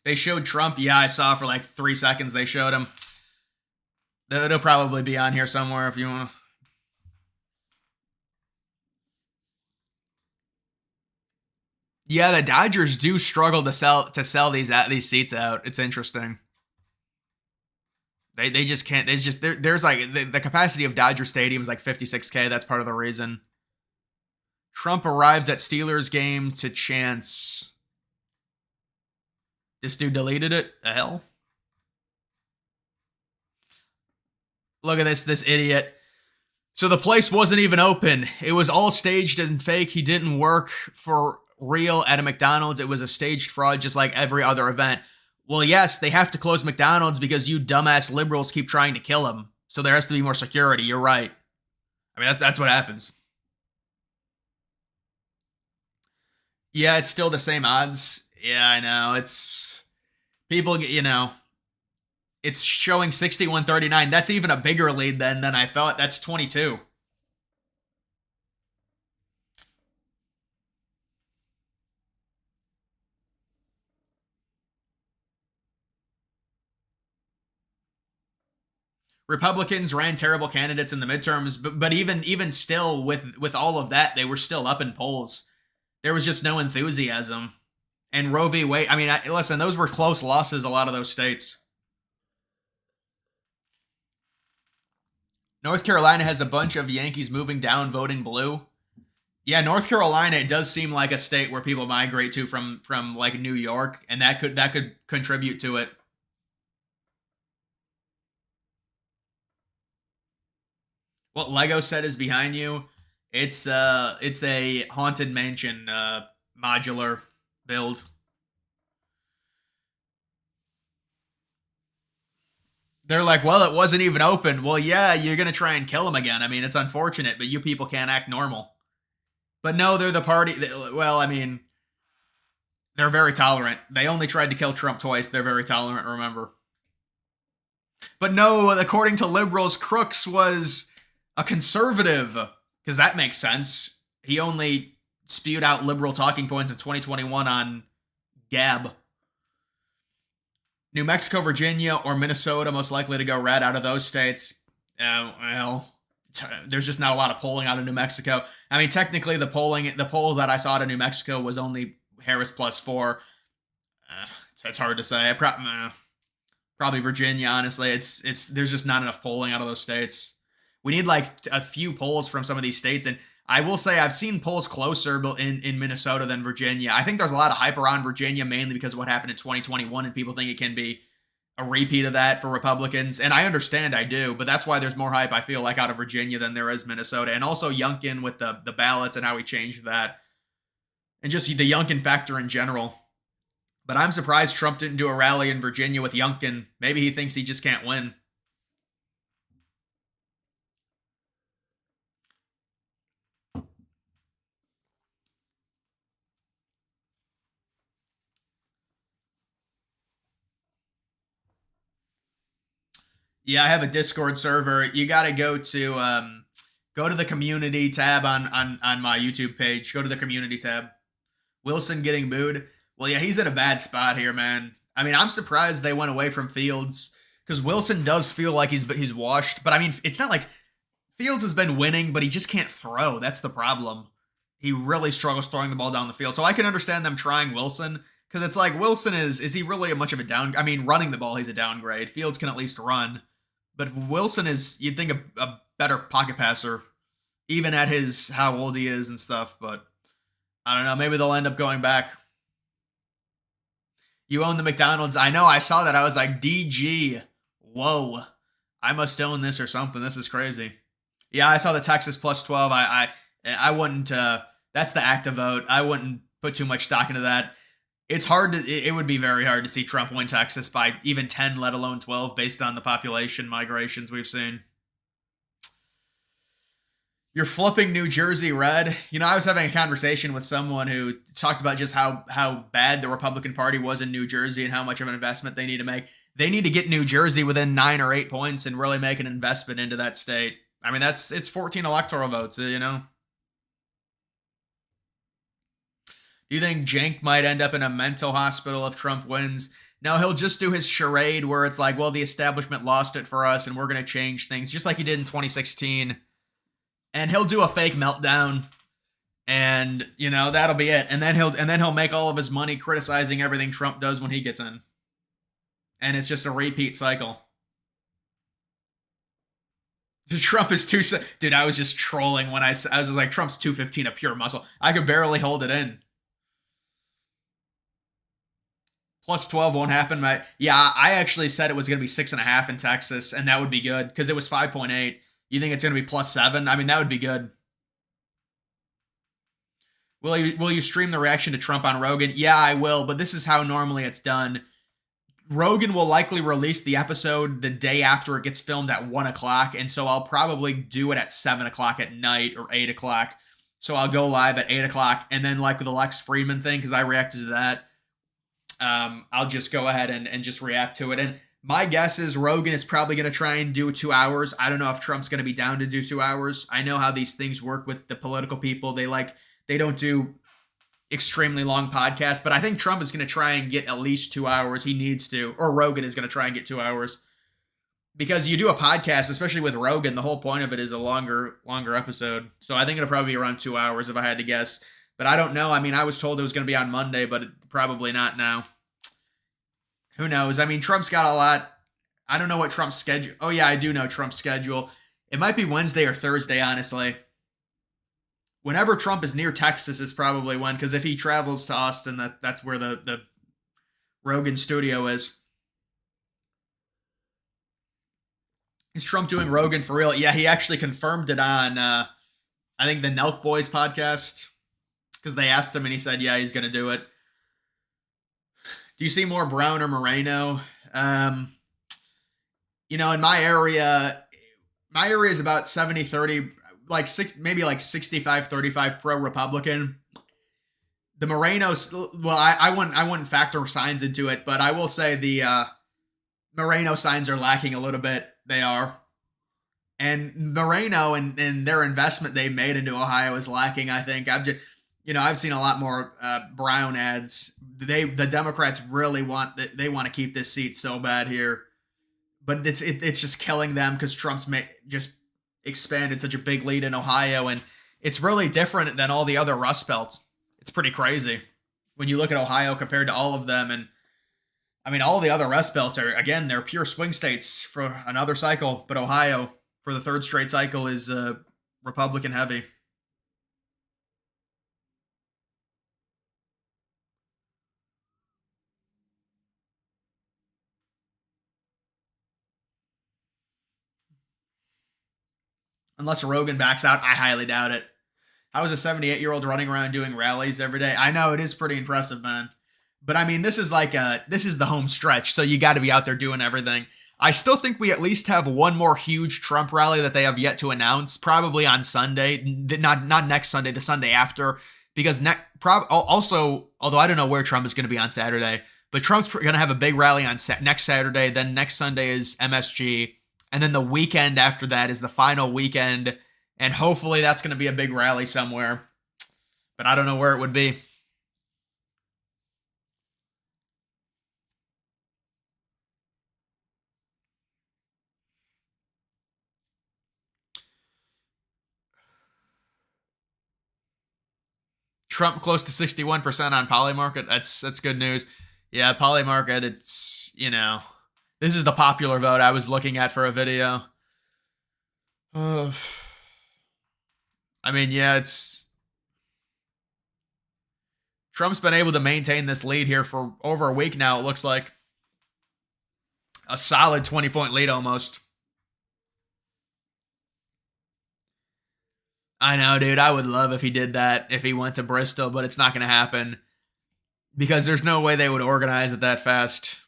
They showed Trump. Yeah, I saw for like 3 seconds they showed him. It'll probably be on here somewhere if you want to. Yeah, the Dodgers do struggle to sell these seats out. It's interesting. They just can't. There's like the capacity of Dodger Stadium is like 56K. That's part of the reason. Trump arrives at Steelers game to chance. This dude deleted it. The hell? Look at this idiot. So the place wasn't even open. It was all staged and fake. He didn't work for real at a McDonald's. It was a staged fraud just like every other event. Well, yes, they have to close McDonald's because you dumbass liberals keep trying to kill him. So there has to be more security. You're right. I mean, that's what happens. Yeah, it's still the same odds. Yeah, I know. It's people, it's showing 61-39. That's even a bigger lead than I thought. That's 22. Republicans ran terrible candidates in the midterms, but even still, with all of that, they were still up in polls. There was just no enthusiasm. And Roe v. Wade, I mean, listen, those were close losses, a lot of those states. North Carolina has a bunch of Yankees moving down, voting blue. Yeah, North Carolina, it does seem like a state where people migrate to from like New York, and that could contribute to it. What Lego set is behind you? It's a Haunted Mansion modular build. They're like, well, it wasn't even open. Well, yeah, you're going to try and kill him again. I mean, it's unfortunate, but you people can't act normal. But no, they're the party. Well, I mean, they're very tolerant. They only tried to kill Trump twice. They're very tolerant, remember. But no, according to liberals, Crooks was a conservative, because that makes sense. He only spewed out liberal talking points in 2021 on Gab. New Mexico, Virginia, or Minnesota most likely to go red out of those states. Well, there's just not a lot of polling out of New Mexico. I mean, technically, the poll that I saw out of New Mexico was only Harris +4. It's hard to say. Probably Virginia. Honestly, there's just not enough polling out of those states. We need like a few polls from some of these states, and I will say I've seen polls closer in Minnesota than Virginia. I think there's a lot of hype around Virginia, mainly because of what happened in 2021, and people think it can be a repeat of that for Republicans. And I understand, I do, but that's why there's more hype, I feel like, out of Virginia than there is Minnesota. And also Youngkin with the ballots and how he changed that. And just the Youngkin factor in general. But I'm surprised Trump didn't do a rally in Virginia with Youngkin. Maybe he thinks he just can't win. Yeah, I have a Discord server. You got to go to the community tab on my YouTube page. Go to the community tab. Wilson getting booed. Well, yeah, he's in a bad spot here, man. I mean, I'm surprised they went away from Fields because Wilson does feel like he's washed. But I mean, it's not like Fields has been winning, but he just can't throw. That's the problem. He really struggles throwing the ball down the field. So I can understand them trying Wilson because it's like Wilson is he really much of a down? I mean, running the ball, he's a downgrade. Fields can at least run. But Wilson is, you'd think, a better pocket passer, even at how old he is and stuff. But I don't know. Maybe they'll end up going back. You own the McDonald's. I know. I saw that. I was like, DG. Whoa. I must own this or something. This is crazy. Yeah, I saw the Texas +12. I wouldn't. That's the active vote. I wouldn't put too much stock into that. It's hard to, it would be very hard to see Trump win Texas by even 10, let alone 12, based on the population migrations we've seen. You're flipping New Jersey red. You know, I was having a conversation with someone who talked about just how bad the Republican Party was in New Jersey and how much of an investment they need to make. They need to get New Jersey within 9 or 8 points and really make an investment into that state. I mean, it's 14 electoral votes, you know? Do you think Cenk might end up in a mental hospital if Trump wins? No, he'll just do his charade where it's like, well, the establishment lost it for us and we're going to change things, just like he did in 2016. And he'll do a fake meltdown and, you know, that'll be it. And then he'll make all of his money criticizing everything Trump does when he gets in. And it's just a repeat cycle. Trump is dude, I was just trolling when I was like, Trump's 215 a pure muscle. I could barely hold it in. Plus 12 won't happen. Yeah, I actually said it was going to be 6.5 in Texas, and that would be good because it was 5.8. You think it's going to be plus 7? I mean, that would be good. Will you stream the reaction to Trump on Rogan? Yeah, I will, but this is how normally it's done. Rogan will likely release the episode the day after it gets filmed at 1 o'clock, and so I'll probably do it at 7 o'clock at night or 8 o'clock. So I'll go live at 8 o'clock, and then like with the Lex Friedman thing, because I reacted to that, I'll just go ahead and just react to it. And my guess is Rogan is probably going to try and do 2 hours. I don't know if Trump's going to be down to do 2 hours. I know how these things work with the political people. They don't do extremely long podcasts, but I think Trump is going to try and get at least 2 hours. He needs to, or Rogan is going to try and get 2 hours, because you do a podcast, especially with Rogan, the whole point of it is a longer episode. So I think it'll probably be around 2 hours if I had to guess, but I don't know. I mean, I was told it was going to be on Monday, but probably not now. Who knows? I mean, Trump's got a lot. I don't know what Trump's schedule. Oh yeah, I do know Trump's schedule. It might be Wednesday or Thursday, honestly. Whenever Trump is near Texas is probably when, because if he travels to Austin, that's where the Rogan studio is. Is Trump doing Rogan for real? Yeah, he actually confirmed it on, I think, the Nelk Boys podcast, because they asked him and he said, yeah, he's going to do it. Do you see more Brown or Moreno? In my area is about 70-30, maybe like 65-35 pro-Republican. The Moreno's, well, I wouldn't factor signs into it, but I will say the Moreno signs are lacking a little bit. They are. And Moreno and their investment they made into Ohio is lacking, I think. I've seen a lot more Brown ads. The Democrats really want to keep this seat so bad here, but it's just killing them because Trump's just expanded such a big lead in Ohio, and it's really different than all the other Rust Belts. It's pretty crazy when you look at Ohio compared to all of them, and I mean all the other Rust Belts are, again, they're pure swing states for another cycle, but Ohio for the third straight cycle is Republican heavy. Unless Rogan backs out, I highly doubt it. How is a 78-year-old running around doing rallies every day? I know, it is pretty impressive, man. But I mean, this is the home stretch, so you got to be out there doing everything. I still think we at least have one more huge Trump rally that they have yet to announce, probably on Sunday, not next Sunday, the Sunday after, because also, although I don't know where Trump is going to be on Saturday, but Trump's going to have a big rally on next Saturday. Then next Sunday is MSG. And then the weekend after that is the final weekend. And hopefully that's going to be a big rally somewhere. But I don't know where it would be. Trump close to 61% on Polymarket. That's good news. Yeah, Polymarket, it's, this is the popular vote I was looking at for a video. I mean, yeah, Trump's been able to maintain this lead here for over a week now, it looks like. A solid 20-point lead almost. I know, dude. I would love if he did that, if he went to Bristol, but it's not going to happen because there's no way they would organize it that fast.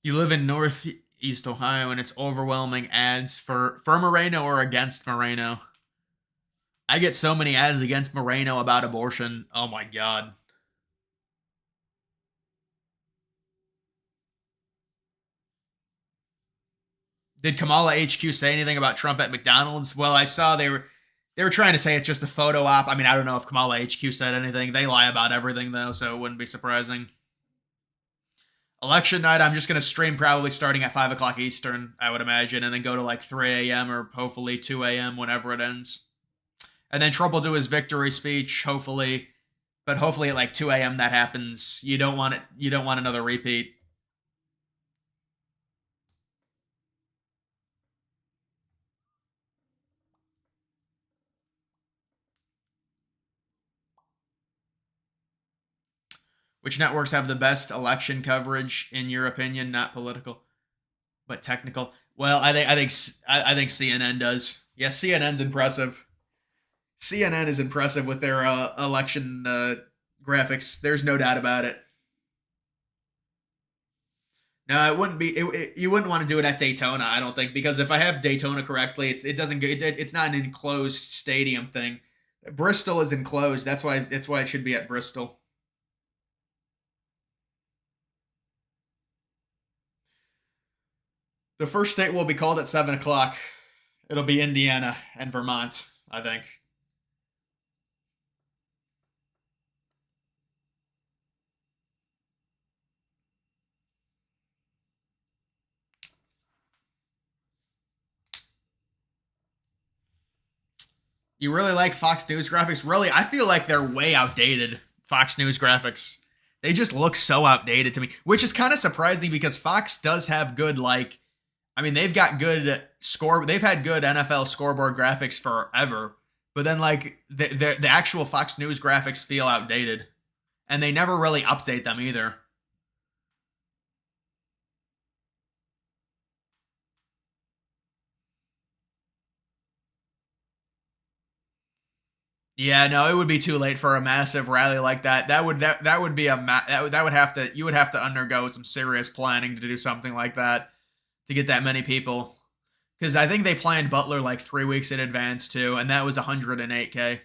You live in Northeast Ohio and it's overwhelming ads for Moreno or against Moreno. I get so many ads against Moreno about abortion. Oh my God. Did Kamala HQ say anything about Trump at McDonald's? Well, I saw they were trying to say it's just a photo op. I mean, I don't know if Kamala HQ said anything. They lie about everything though, so it wouldn't be surprising. Election night, I'm just going to stream probably starting at 5 o'clock Eastern, I would imagine, and then go to like 3 a.m. or hopefully 2 a.m. whenever it ends. And then Trump will do his victory speech, hopefully. But hopefully at like 2 a.m. that happens. You don't want it. You don't want another repeat. Which networks have the best election coverage in your opinion? Not political, but technical. Well, I think CNN does. Yeah, CNN's impressive. CNN is impressive with their election graphics. There's no doubt about it. No, it wouldn't be. You wouldn't want to do it at Daytona, I don't think, because if I have Daytona correctly, it's not an enclosed stadium thing. Bristol is enclosed. That's why it should be at Bristol. The first state will be called at 7 o'clock. It'll be Indiana and Vermont, I think. You really like Fox News graphics? Really? I feel like they're way outdated, Fox News graphics. They just look so outdated to me, which is kind of surprising because Fox does have good, like, I mean, they've got good they've had good NFL scoreboard graphics forever, but then, like, the actual Fox News graphics feel outdated, and they never really update them either. Yeah, no, it would be too late for a massive rally like that. That would be that would have to you would have to undergo some serious planning to do something like that to get that many people. Because I think they planned Butler like 3 weeks in advance too, and that was 108K.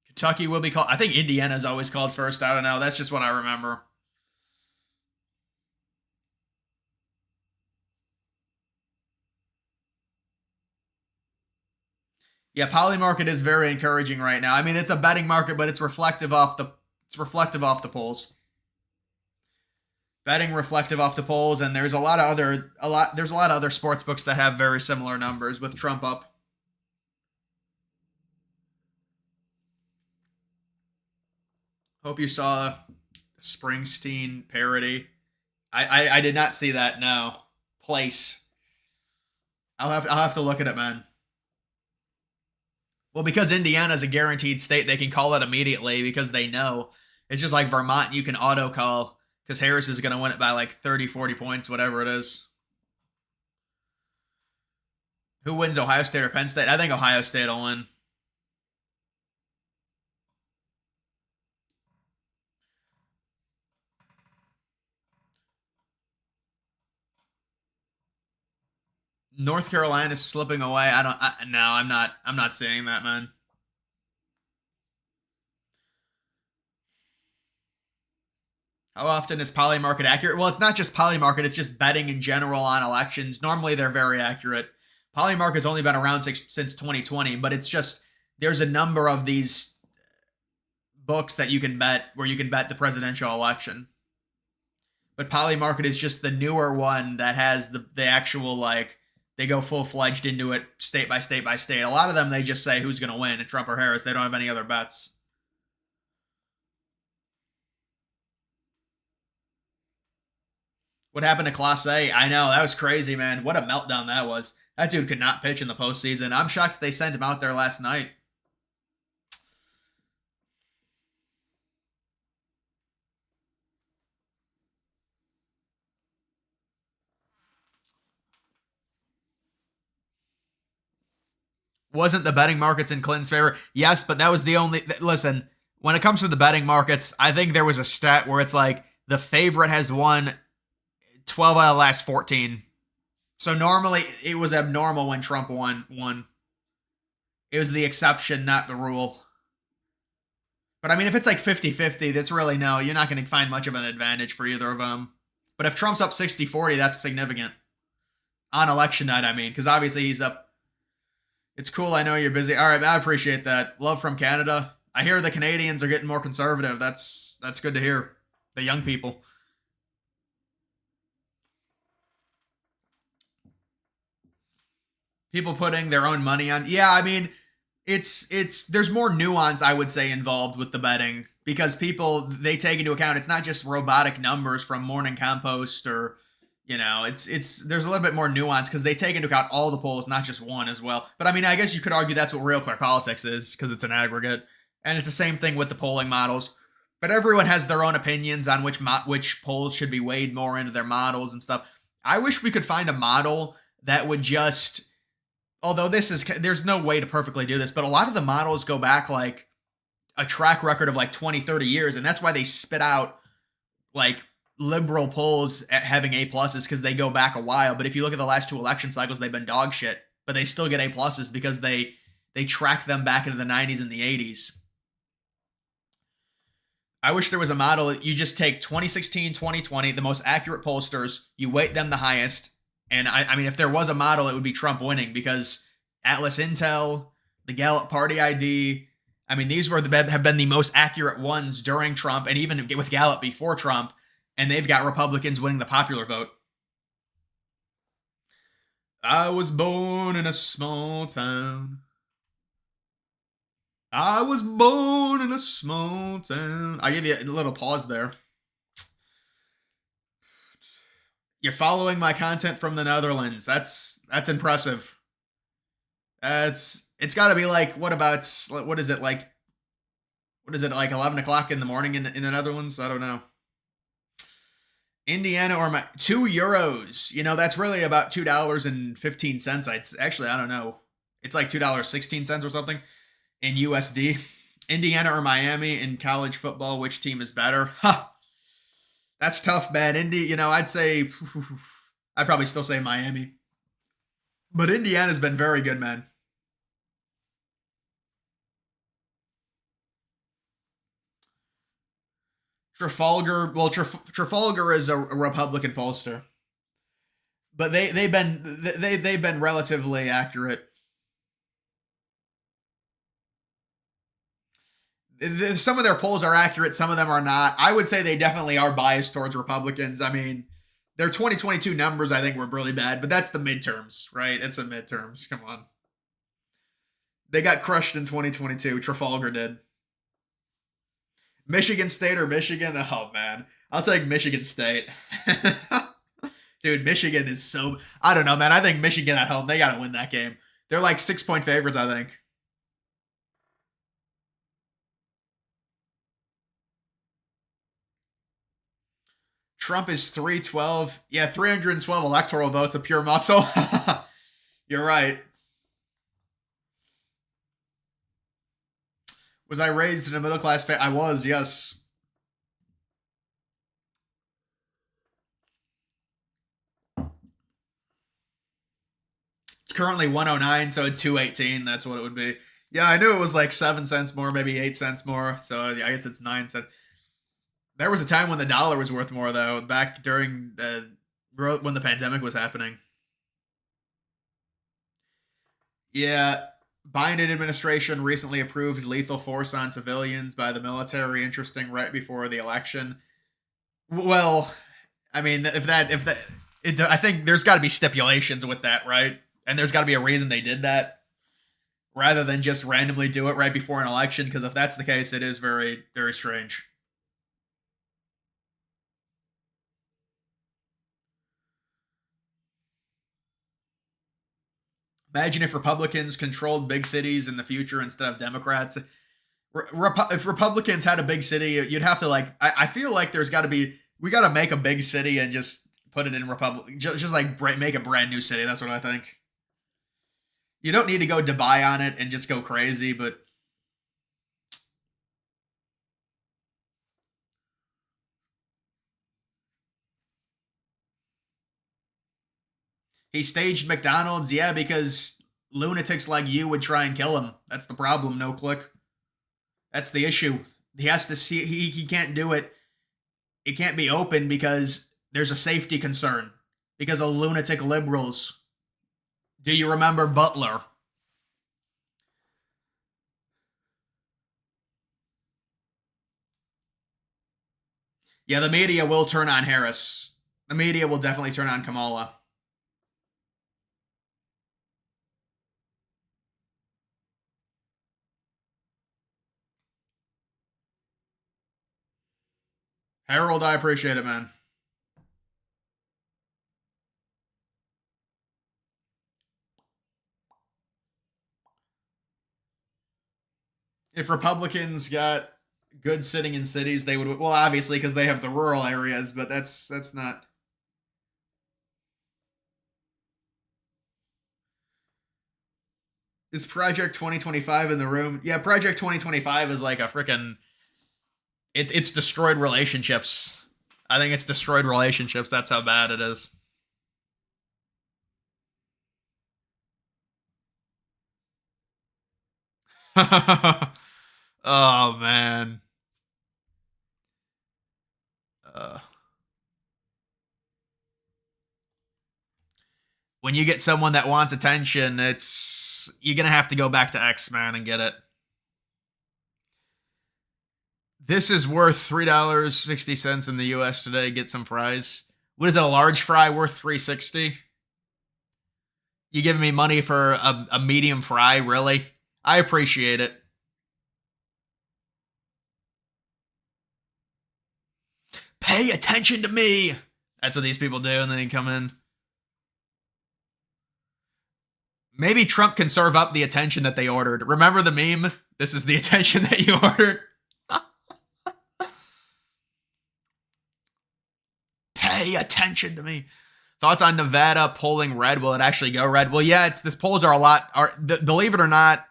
Kentucky will be called. I think Indiana's always called first. I don't know. That's just what I remember. Yeah, Polymarket is very encouraging right now. I mean, it's a betting market, but it's reflective off the polls. Betting reflective off the polls, and there's a lot of other sports books that have very similar numbers with Trump up. Hope you saw Springsteen parody. I did not see that. No. Place. I'll have to look at it, man. Well, because Indiana's a guaranteed state, they can call it immediately because they know. It's just like Vermont, you can auto call because Harris is going to win it by like 30, 40 points, whatever it is. Who wins, Ohio State or Penn State? I think Ohio State will win. North Carolina's slipping away. No, I'm not saying that, man. How often is Polymarket accurate? Well, it's not just Polymarket, it's just betting in general on elections. Normally they're very accurate. Polymarket's only been around since 2020, but it's just there's a number of these books that you can bet where you can bet the presidential election. But Polymarket is just the newer one that has the actual, like, they go full-fledged into it state by state by state. A lot of them, they just say who's going to win, Trump or Harris. They don't have any other bets. What happened to Class A? I know, that was crazy, man. What a meltdown that was. That dude could not pitch in the postseason. I'm shocked they sent him out there last night. Wasn't the betting markets in Clinton's favor? Yes, but that was the only. Listen, when it comes to the betting markets, I think there was a stat where it's like the favorite has won 12 out of the last 14. So normally it was abnormal when Trump won. It was the exception, not the rule. But I mean, if it's like 50-50, that's really no. You're not going to find much of an advantage for either of them. But if Trump's up 60-40, that's significant. On election night, I mean, because obviously he's up. It's cool. I know you're busy. All right, I appreciate that. Love from Canada. I hear the Canadians are getting more conservative. That's good to hear. The young people. People putting their own money on. Yeah, I mean, it's there's more nuance, I would say, involved with the betting, because people, they take into account, it's not just robotic numbers from Morning Compost, or it's there's a little bit more nuance because they take into account all the polls, not just one as well. But I mean, I guess you could argue that's what real clear politics is, because it's an aggregate, and it's the same thing with the polling models. But everyone has their own opinions on which polls should be weighed more into their models and stuff. I wish we could find a model that would just, although there's no way to perfectly do this, but a lot of the models go back like a track record of like 20, 30 years. And that's why they spit out like liberal polls at having A pluses, because they go back a while. But if you look at the last two election cycles, they've been dog shit, but they still get A pluses because they track them back into the 90s and the 80s. I wish there was a model. You just take 2016, 2020, the most accurate pollsters, you weight them the highest. And I mean, if there was a model, it would be Trump winning, because Atlas Intel, the Gallup Party ID, I mean, these have been the most accurate ones during Trump, and even with Gallup before Trump, and they've got Republicans winning the popular vote. I was born in a small town. I was born in a small town. I give you a little pause there. You're following my content from the Netherlands. That's impressive. It's got to be like, what is it like 11 o'clock in the morning in the Netherlands? I don't know. Indiana or my €2. That's really about $2.15. Actually, I don't know. It's like $2.16 or something in USD. Indiana or Miami in college football, which team is better? Ha! That's tough, man. I'd probably still say Miami. But Indiana's been very good, man. Trafalgar is a Republican pollster, but they've been relatively accurate. Some of their polls are accurate, some of them are not. I would say they definitely are biased towards Republicans. I mean, their 2022 numbers, I think, were really bad, but that's the midterms, right? It's the midterms. Come on. They got crushed in 2022. Trafalgar did. Michigan State or Michigan? Oh, man. I'll take Michigan State. Dude, Michigan is so... I don't know, man. I think Michigan at home, they got to win that game. They're like 6-point favorites, I think. Trump is 312. Yeah, 312 electoral votes, a pure muscle. You're right. Was I raised in a middle-class family? I was, yes. It's currently 109, so 218, that's what it would be. Yeah, I knew it was like 7 cents more, maybe 8 cents more, so I guess it's 9 cents. There was a time when the dollar was worth more, though, back during when the pandemic was happening. Yeah, Biden administration recently approved lethal force on civilians by the military. Interesting, right before the election. Well, I mean, I think there's got to be stipulations with that, right? And there's got to be a reason they did that, rather than just randomly do it right before an election. Because if that's the case, it is very, very strange. Imagine if Republicans controlled big cities in the future instead of Democrats. If Republicans had a big city, you'd have to I feel like we got to make a big city and just put it in Republic. Just like make a brand new city. That's what I think. You don't need to go Dubai on it and just go crazy, but. He staged McDonald's, yeah, because lunatics like you would try and kill him. That's the problem, no click. That's the issue. He has to see, he can't do it. It can't be open because there's a safety concern. Because of lunatic liberals. Do you remember Butler? Yeah, the media will turn on Harris. The media will definitely turn on Kamala. Harold, I appreciate it, man. If Republicans got good sitting in cities, they would. Well, obviously, because they have the rural areas, but that's not. Is Project 2025 in the room? Yeah, Project 2025 is like a freaking. It's destroyed relationships. I think it's destroyed relationships. That's how bad it is. Oh man. Uh, when you get someone that wants attention, it's you're gonna have to go back to X-Man and get it. This is worth $3.60 in the US today. Get some fries. What is it, a large fry worth $3.60? You giving me money for a medium fry, really? I appreciate it. Pay attention to me. That's what these people do, and then they come in. Maybe Trump can serve up the attention that they ordered. Remember the meme? This is the attention that you ordered. Pay attention to me. Thoughts on Nevada polling red? Will it actually go red? Well, yeah, the polls are a lot. Believe it or not,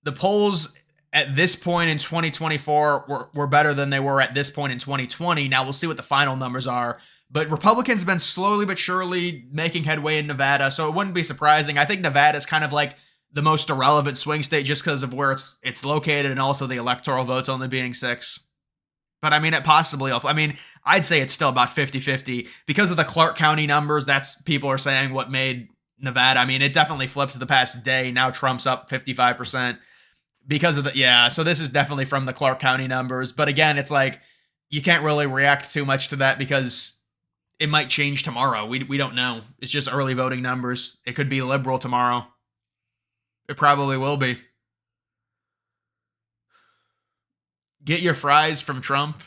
the polls at this point in 2024 were better than they were at this point in 2020. Now we'll see what the final numbers are. But Republicans have been slowly but surely making headway in Nevada, so it wouldn't be surprising. I think Nevada is kind of like the most irrelevant swing state just because of where it's located and also the electoral votes only being 6. But I mean, it possibly, I mean, I'd say it's still about 50-50 because of the Clark County numbers. That's people are saying what made Nevada. I mean, it definitely flipped the past day. Now Trump's up 55% because of the, yeah. So this is definitely from the Clark County numbers. But again, it's like, you can't really react too much to that because it might change tomorrow. We don't know. It's just early voting numbers. It could be liberal tomorrow. It probably will be. Get your fries from Trump.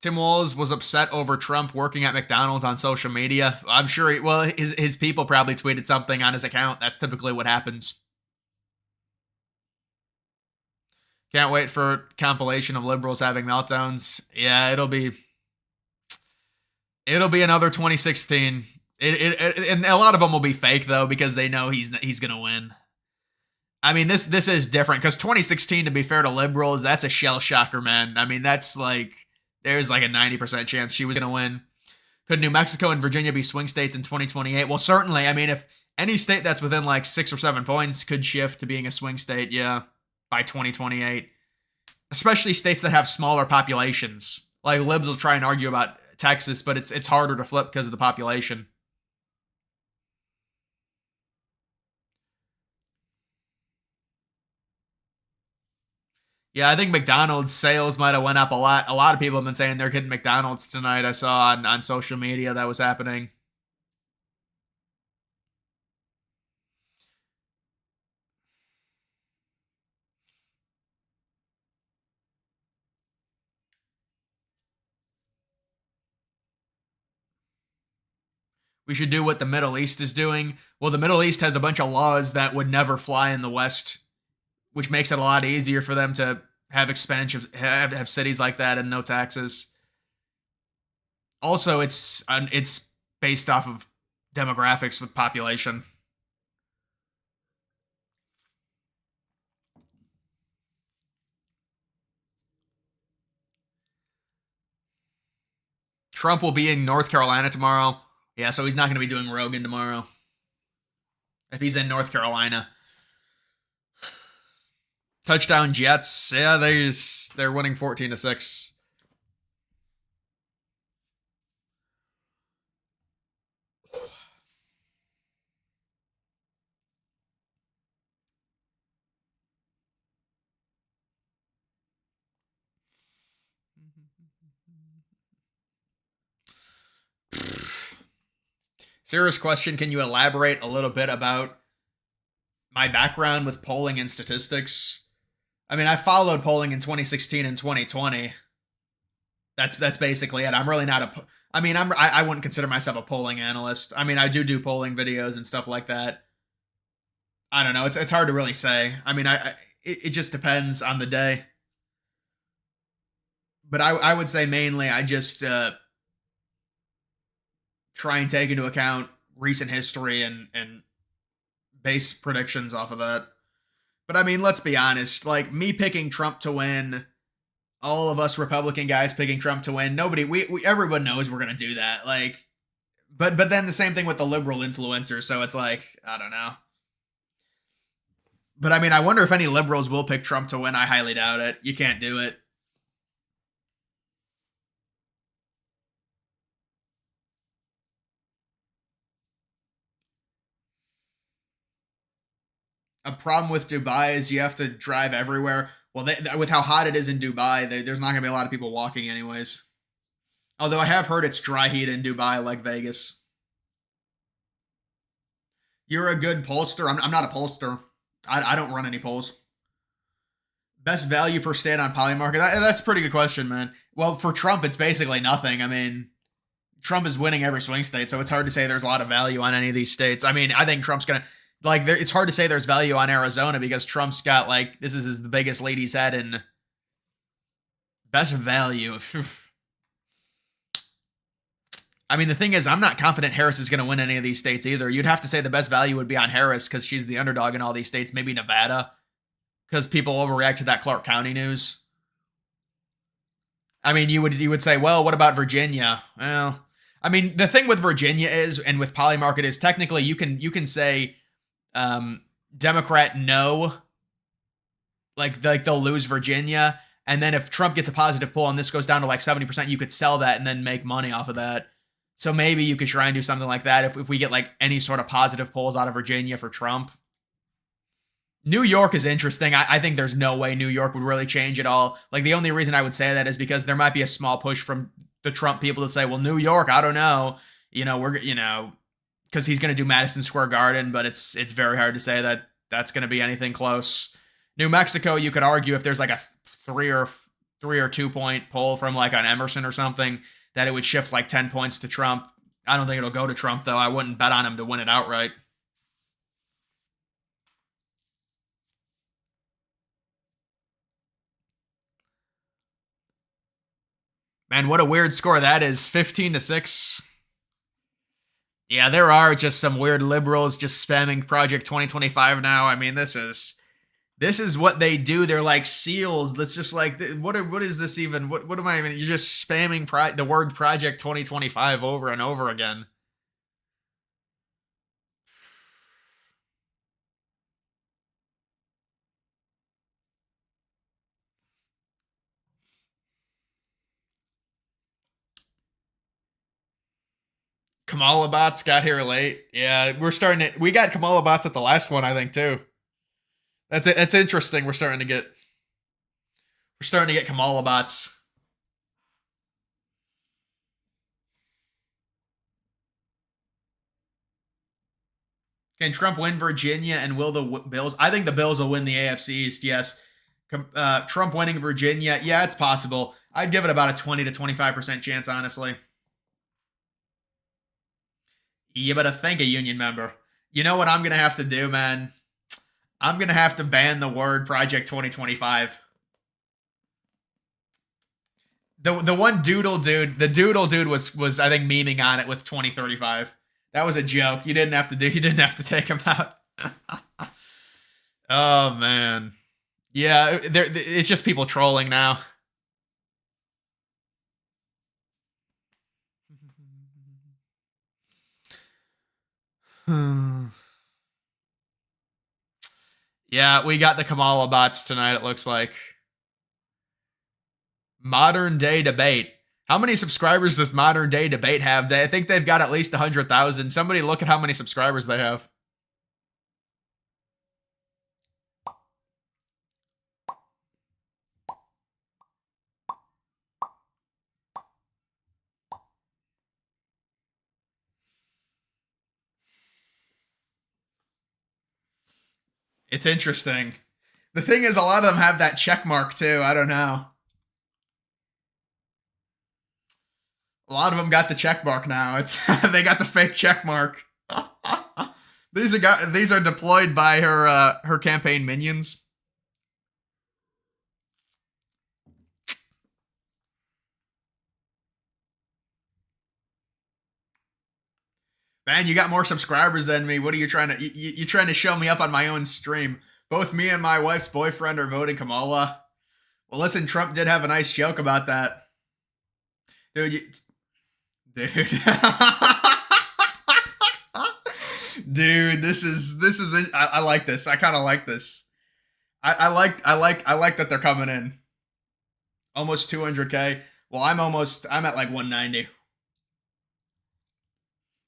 Tim Walz was upset over Trump working at McDonald's on social media. I'm sure, his people probably tweeted something on his account. That's typically what happens. Can't wait for compilation of liberals having meltdowns. Yeah, it'll be another 2016. And a lot of them will be fake though because they know he's gonna win. I mean, this is different because 2016, to be fair to liberals, that's a shell shocker, man. I mean, that's like there's like a 90% chance she was gonna win. Could New Mexico and Virginia be swing states in 2028? Well, certainly. I mean, if any state that's within like 6 or 7 points could shift to being a swing state, yeah, by 2028. Especially states that have smaller populations. Like libs will try and argue about Texas, but it's harder to flip because of the population. Yeah, I think McDonald's sales might have went up a lot. A lot of people have been saying they're getting McDonald's tonight. I saw on social media that was happening. We should do what the Middle East is doing. Well, the Middle East has a bunch of laws that would never fly in the West, which makes it a lot easier for them to have expansion, have cities like that and no taxes. Also, it's based off of demographics with population. Trump will be in North Carolina tomorrow. Yeah, so he's not going to be doing Rogan tomorrow. If he's in North Carolina. Touchdown Jets. Yeah, they're winning 14-6. Serious question. Can you elaborate a little bit about my background with polling and statistics? I mean, I followed polling in 2016 and 2020. That's basically it. I'm really not a. I mean, I wouldn't consider myself a polling analyst. I mean, I do polling videos and stuff like that. I don't know. It's hard to really say. I mean, it just depends on the day. But I would say mainly I just try and take into account recent history and base predictions off of that. But I mean, let's be honest. Like me picking Trump to win, all of us Republican guys picking Trump to win. Nobody, everyone knows we're gonna do that. Like, but then the same thing with the liberal influencers. So it's like I don't know. But I mean, I wonder if any liberals will pick Trump to win. I highly doubt it. You can't do it. A problem with Dubai is you have to drive everywhere. Well, with how hot it is in Dubai, there's not going to be a lot of people walking anyways. Although I have heard it's dry heat in Dubai like Vegas. You're a good pollster. I'm not a pollster. I don't run any polls. Best value per state on Polymarket? That's a pretty good question, man. Well, for Trump, it's basically nothing. I mean, Trump is winning every swing state, so it's hard to say there's a lot of value on any of these states. I mean, I think Trump's going to like it's hard to say there's value on Arizona because Trump's got like this is the biggest lead he's had in best value. I mean, the thing is, I'm not confident Harris is going to win any of these states either. You'd have to say the best value would be on Harris because she's the underdog in all these states. Maybe Nevada because people overreact to that Clark County news. I mean, you would say, well, what about Virginia? Well, I mean, the thing with Virginia is, and with Polymarket is, technically you can say Democrat no, like they'll lose Virginia, and then if Trump gets a positive poll and this goes down to like 70%, you could sell that and then make money off of that. So maybe you could try and do something like that if we get like any sort of positive polls out of Virginia for Trump. New York is interesting. I think there's no way New York would really change at all. Like the only reason I would say that is because there might be a small push from the Trump people to say, well, New York, I don't know. Because he's going to do Madison Square Garden, but it's very hard to say that that's going to be anything close. New Mexico, you could argue if there's like a 3 or 2 point poll from like an Emerson or something, that it would shift like 10 points to Trump. I don't think it'll go to Trump, though. I wouldn't bet on him to win it outright. Man, what a weird score that is. 15-6. Yeah, there are just some weird liberals just spamming Project 2025 now. I mean, this is what they do. They're like seals. That's just like what is this even? What am I even? You're just spamming the word Project 2025 over and over again. Kamala bots got here late. Yeah, we got Kamala bots at the last one, I think, too. That's interesting. We're starting to get Kamala bots. Can Trump win Virginia and will the Bills? I think the Bills will win the AFC East, yes. Trump winning Virginia, yeah, it's possible. I'd give it about a 20 to 25% chance, honestly. You better thank a union member. You know what I'm going to have to do, man? I'm going to have to ban the word Project 2025. The one doodle dude, the doodle dude was I think memeing on it with 2035. That was a joke. You didn't have to take him out. Oh man. Yeah, it's just people trolling now. Yeah, we got the Kamala bots tonight, it looks like. Modern Day Debate. How many subscribers does Modern Day Debate have? I think they've got at least 100,000. Somebody look at how many subscribers they have. It's interesting. The thing is, a lot of them have that check mark too. I don't know. A lot of them got the check mark now. It's they got the fake check mark. These are deployed by her campaign minions. Man, you got more subscribers than me. What are you trying to? You trying to show me up on my own stream? Both me and my wife's boyfriend are voting Kamala. Well, listen, Trump did have a nice joke about that, dude. Dude, dude, this is. I like this. I kind of like this. I like that they're coming in. Almost 200K. Well, I'm at like 190.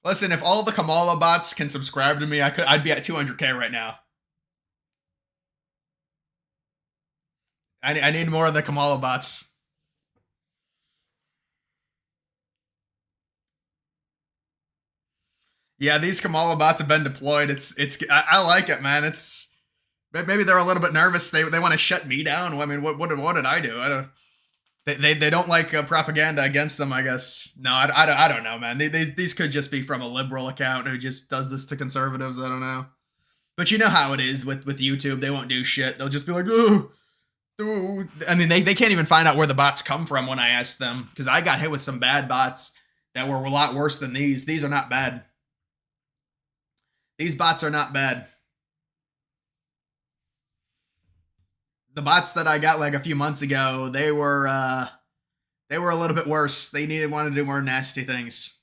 Listen, if all the Kamala bots can subscribe to me, I'd be at 200K right now. I need more of the Kamala bots. Yeah, these Kamala bots have been deployed. I like it, man. It's maybe they're a little bit nervous. They want to shut me down. I mean, what did I do? I don't. They don't like propaganda against them, I guess. No, I don't know, man. These could just be from a liberal account who just does this to conservatives. I don't know. But you know how it is with YouTube. They won't do shit. They'll just be like, oh. I mean, they can't even find out where the bots come from when I ask them. Because I got hit with some bad bots that were a lot worse than these. These are not bad. These bots are not bad. The bots that I got like a few months ago, they were a little bit worse. They wanted to do more nasty things.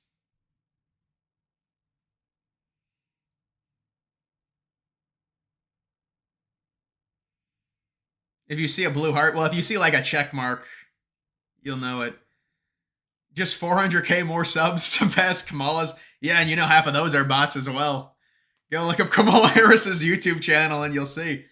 If you see a blue heart, well, if you see like a check mark, you'll know it. Just 400K more subs to pass Kamala's. Yeah, and you know half of those are bots as well. Go look up Kamala Harris's YouTube channel and you'll see.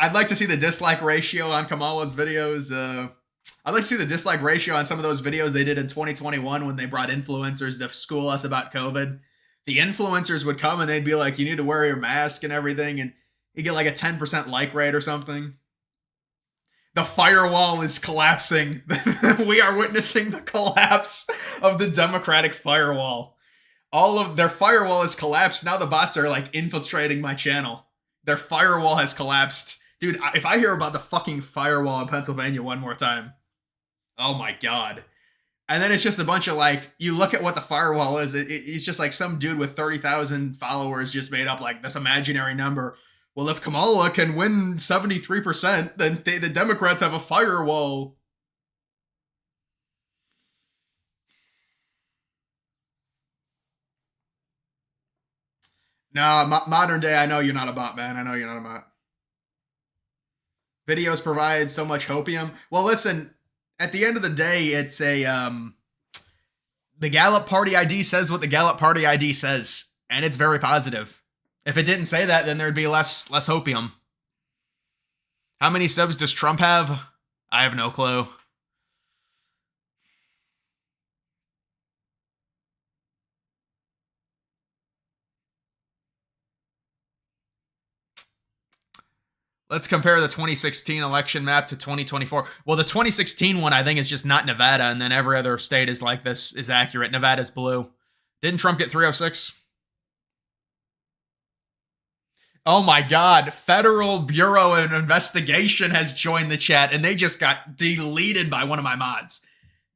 I'd like to see the dislike ratio on Kamala's videos. I'd like to see the dislike ratio on some of those videos they did in 2021 when they brought influencers to school us about COVID. The influencers would come and they'd be like, you need to wear your mask and everything, and you get like a 10% like rate or something. The firewall is collapsing. We are witnessing the collapse of the Democratic firewall. All of their firewall has collapsed. Now the bots are like infiltrating my channel. Their firewall has collapsed. Dude, if I hear about the fucking firewall in Pennsylvania one more time, oh my god. And then it's just a bunch of like, you look at what the firewall is, it's just like some dude with 30,000 followers just made up like this imaginary number. Well, if Kamala can win 73%, then the Democrats have a firewall. No, modern day, I know you're not a bot, man. I know you're not a bot. Videos provide so much hopium. Well, listen, at the end of the day, it's a, the Gallup Party ID says what the Gallup Party ID says, and it's very positive. If it didn't say that, then there'd be less hopium. How many subs does Trump have? I have no clue. Let's compare the 2016 election map to 2024. Well, the 2016 one, I think, is just not Nevada, and then every other state is like this, is accurate. Nevada's blue. Didn't Trump get 306? Oh my god, Federal Bureau of Investigation has joined the chat, and they just got deleted by one of my mods.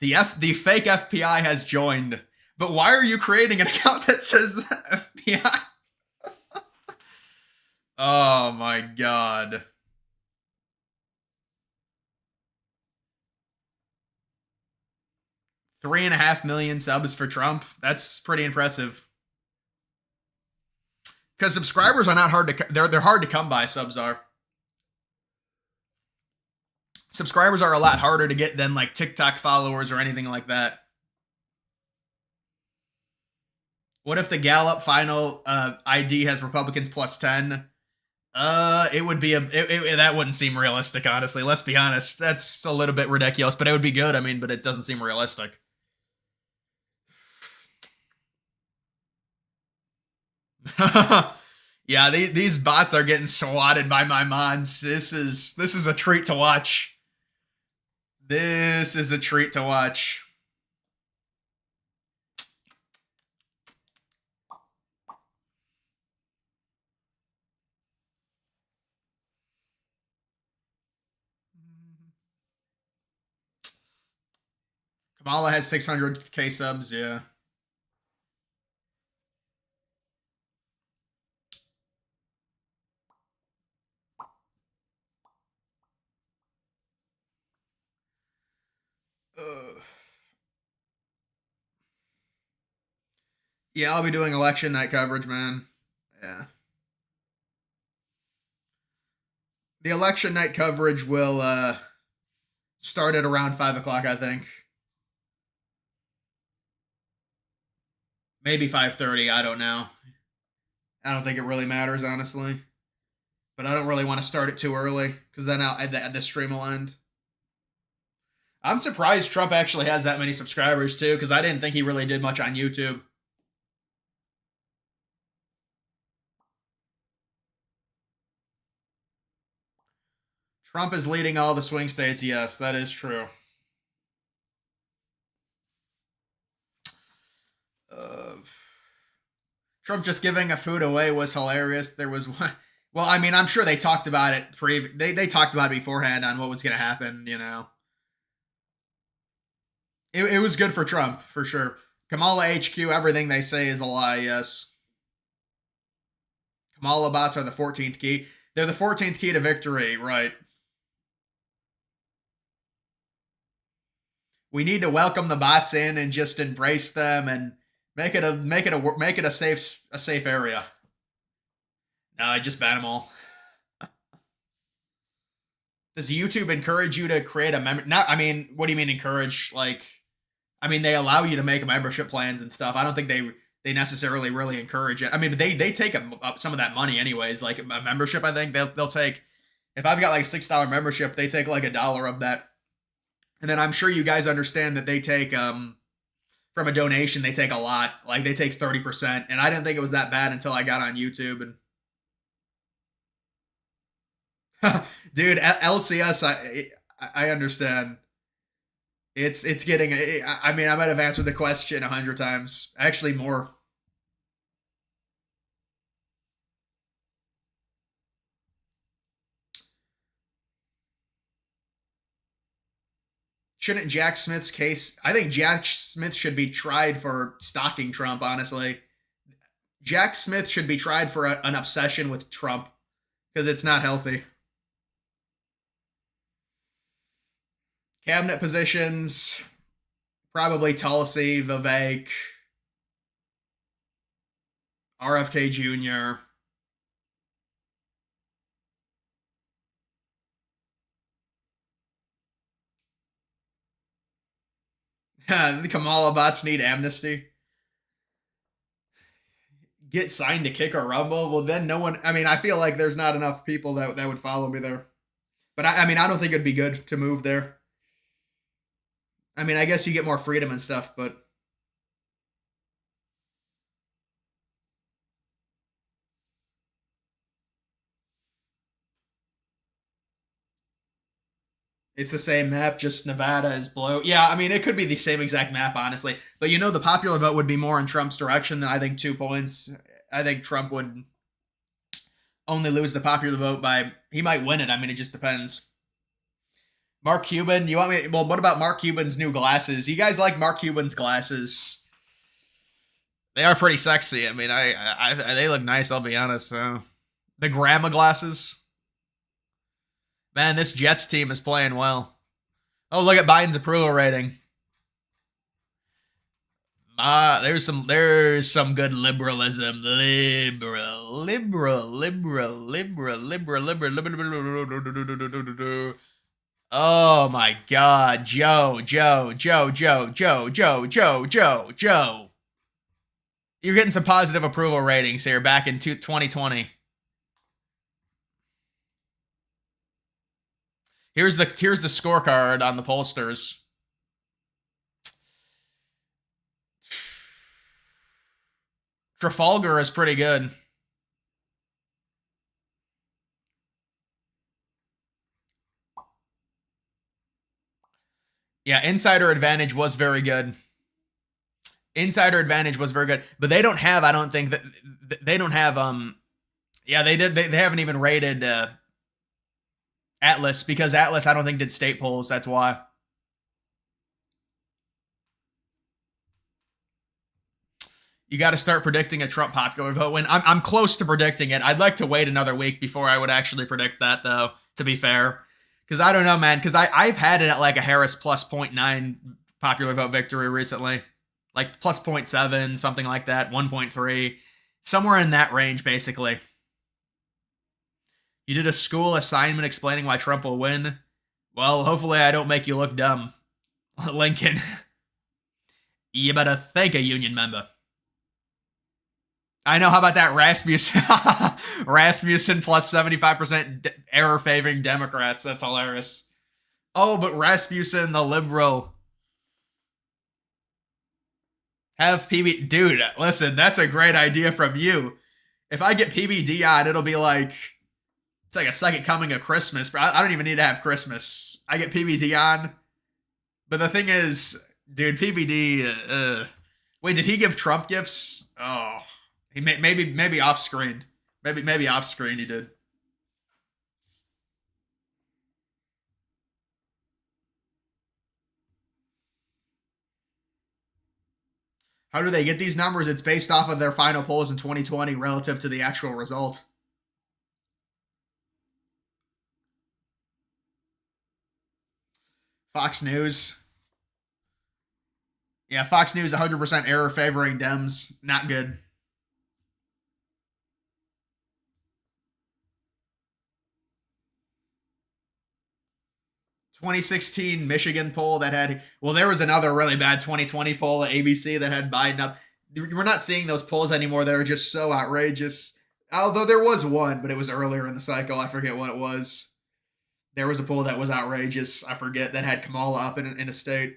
The fake FBI has joined. But why are you creating an account that says FBI? Oh my god. $3.5 million subs for Trump. That's pretty impressive. Because subscribers are not hard to, they're hard to come by, subs are. Subscribers are a lot harder to get than like TikTok followers or anything like that. What if the Gallup final ID has Republicans plus 10? It would be that wouldn't seem realistic, honestly. Let's be honest. That's a little bit ridiculous, but it would be good. I mean, but it doesn't seem realistic. Yeah, these bots are getting swatted by my mods. This is a treat to watch. This is a treat to watch. Kamala has 600k subs, yeah. Yeah, I'll be doing election night coverage, man. Yeah. The election night coverage will start at around 5 o'clock, I think. Maybe 5:30, I don't know. I don't think it really matters, honestly. But I don't really want to start it too early, because then the stream will end. I'm surprised Trump actually has that many subscribers, too, because I didn't think he really did much on YouTube. Trump is leading all the swing states, yes, that is true. Trump just giving a food away was hilarious. There was one. Well, I mean, I'm sure they talked about it. They talked about it beforehand on what was going to happen. You know, it was good for Trump for sure. Kamala HQ, everything they say is a lie. Yes. Kamala bots are the 14th key. They're the 14th key to victory, right? We need to welcome the bots in and just embrace them and make it a safe area. No, I just ban them all. Does YouTube encourage you to create a member? Not, I mean, what do you mean encourage? Like, I mean, they allow you to make membership plans and stuff. I don't think they necessarily really encourage it. I mean, they take up some of that money anyways. Like a membership, I think they'll take. If I've got like a $6 membership, they take like $1 of that. And then I'm sure you guys understand that they take from a donation, they take a lot. Like they take 30%. And I didn't think it was that bad until I got on YouTube. And dude, LCS, I understand. It's getting. I mean, I might have answered the question 100 times. Actually, more. Shouldn't Jack Smith's case? I think Jack Smith should be tried for stalking Trump, honestly. Jack Smith should be tried for an obsession with Trump because it's not healthy. Cabinet positions, probably Tulsi, Vivek, RFK Jr., the Kamala bots need amnesty. Get signed to kick or rumble. Well, then no one. I mean, I feel like there's not enough people that would follow me there. But I mean, I don't think it'd be good to move there. I mean, I guess you get more freedom and stuff, but it's the same map, just Nevada is blue. Yeah, I mean, it could be the same exact map, honestly. But you know, the popular vote would be more in Trump's direction than I think 2 points. I think Trump would only lose the popular vote by, he might win it. I mean, it just depends. Mark Cuban, you want me? Well, what about Mark Cuban's new glasses? You guys like Mark Cuban's glasses? They are pretty sexy. I mean, they look nice. I'll be honest. The grandma glasses. Man, this Jets team is playing well. Oh, look at Biden's approval rating. There's some good liberalism. Liberal. Oh my God, Joe. You're getting some positive approval ratings here back in 2020. Here's the scorecard on the pollsters. Trafalgar is pretty good. Yeah, Insider Advantage was very good. Insider Advantage was very good, but they don't have. I don't think that they don't have. Yeah, they did. They haven't even rated Atlas because Atlas I don't think did state polls. That's why. You got to start predicting a Trump popular vote win. I'm close to predicting it. I'd like to wait another week before I would actually predict that, though, to be fair. Because I don't know, man. Because I've had it at like a Harris plus 0.9 popular vote victory recently. Like plus 0.7, something like that, 1.3. Somewhere in that range, basically. You did a school assignment explaining why Trump will win. Well, hopefully I don't make you look dumb. Lincoln. You better thank a union member. I know. How about that Rasmussen? Rasmussen plus 75% error favoring Democrats. That's hilarious. Oh, but Rasmussen, the liberal. Have PB... Dude, listen, that's a great idea from you. If I get PBD on, it'll be like... It's like a second coming of Christmas. But I don't even need to have Christmas. I get PBD on. But the thing is, dude, PBD... Wait, did he give Trump gifts? Oh... He maybe off screen. Maybe off screen he did. How do they get these numbers? It's based off of their final polls in 2020 relative to the actual result. Fox News. Yeah, Fox News 100% error favoring Dems. Not good. 2016 Michigan poll that had, well, there was another really bad 2020 poll at ABC that had Biden up. We're not seeing those polls anymore that are just so outrageous. Although there was one, but it was earlier in the cycle. I forget what it was. There was a poll that was outrageous. I forget, that had Kamala up in a state.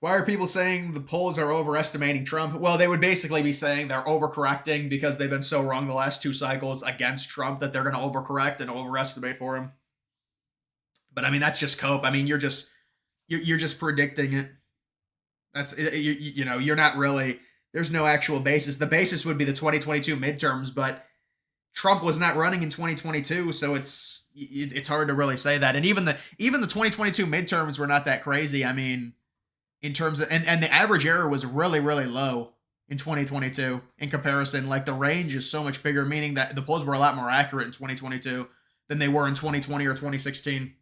Why are people saying the polls are overestimating Trump? Well, they would basically be saying they're overcorrecting because they've been so wrong the last two cycles against Trump that they're going to overcorrect and overestimate for him. But I mean, that's just cope. I mean, you're just predicting it. That's you know, you're not really. There's no actual basis. The basis would be the 2022 midterms, but Trump was not running in 2022, so it's hard to really say that. And even the 2022 midterms were not that crazy. I mean, in terms of, and the average error was really, really low in 2022 in comparison. Like, the range is so much bigger, meaning that the polls were a lot more accurate in 2022 than they were in 2020 or 2016.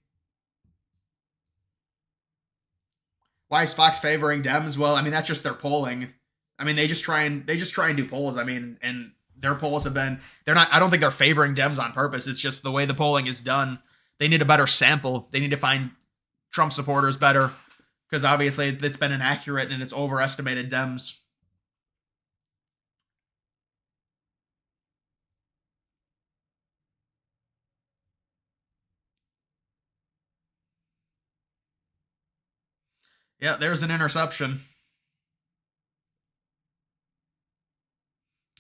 Why is Fox favoring Dems? Well, I mean, that's just their polling. I mean, they just try and do polls. I mean, and their polls have been, they're not, I don't think they're favoring Dems on purpose. It's just the way the polling is done. They need a better sample. They need to find Trump supporters better, because obviously it's been inaccurate and it's overestimated Dems. Yeah, there's an interception.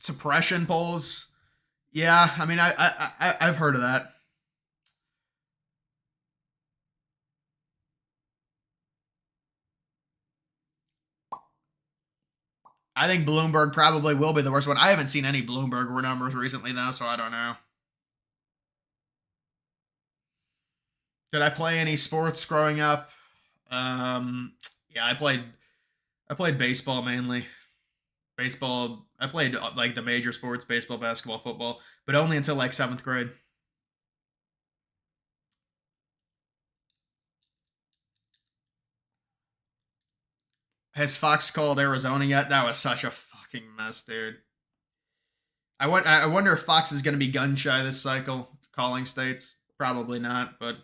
Suppression polls. Yeah, I mean, I've heard of that. I think Bloomberg probably will be the worst one. I haven't seen any Bloomberg numbers recently, though, so I don't know. Did I play any sports growing up? Yeah, I played baseball mainly. Baseball, I played like the major sports, baseball, basketball, football, but only until like 7th grade. Has Fox called Arizona yet? That was such a fucking mess, dude. I wonder if Fox is going to be gun shy this cycle, calling states. Probably not, but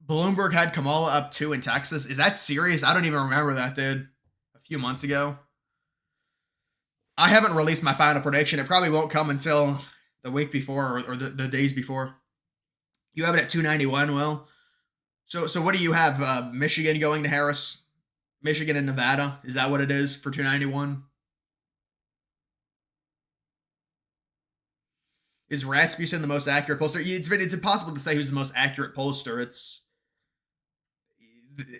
Bloomberg had Kamala up 2 in Texas. Is that serious? I don't even remember that, dude. A few months ago. I haven't released my final prediction. It probably won't come until the week before or the days before. You have it at 291, Will. So what do you have? Michigan going to Harris? Michigan and Nevada? Is that what it is for 291? Is Rasmussen the most accurate pollster? It's impossible to say who's the most accurate pollster.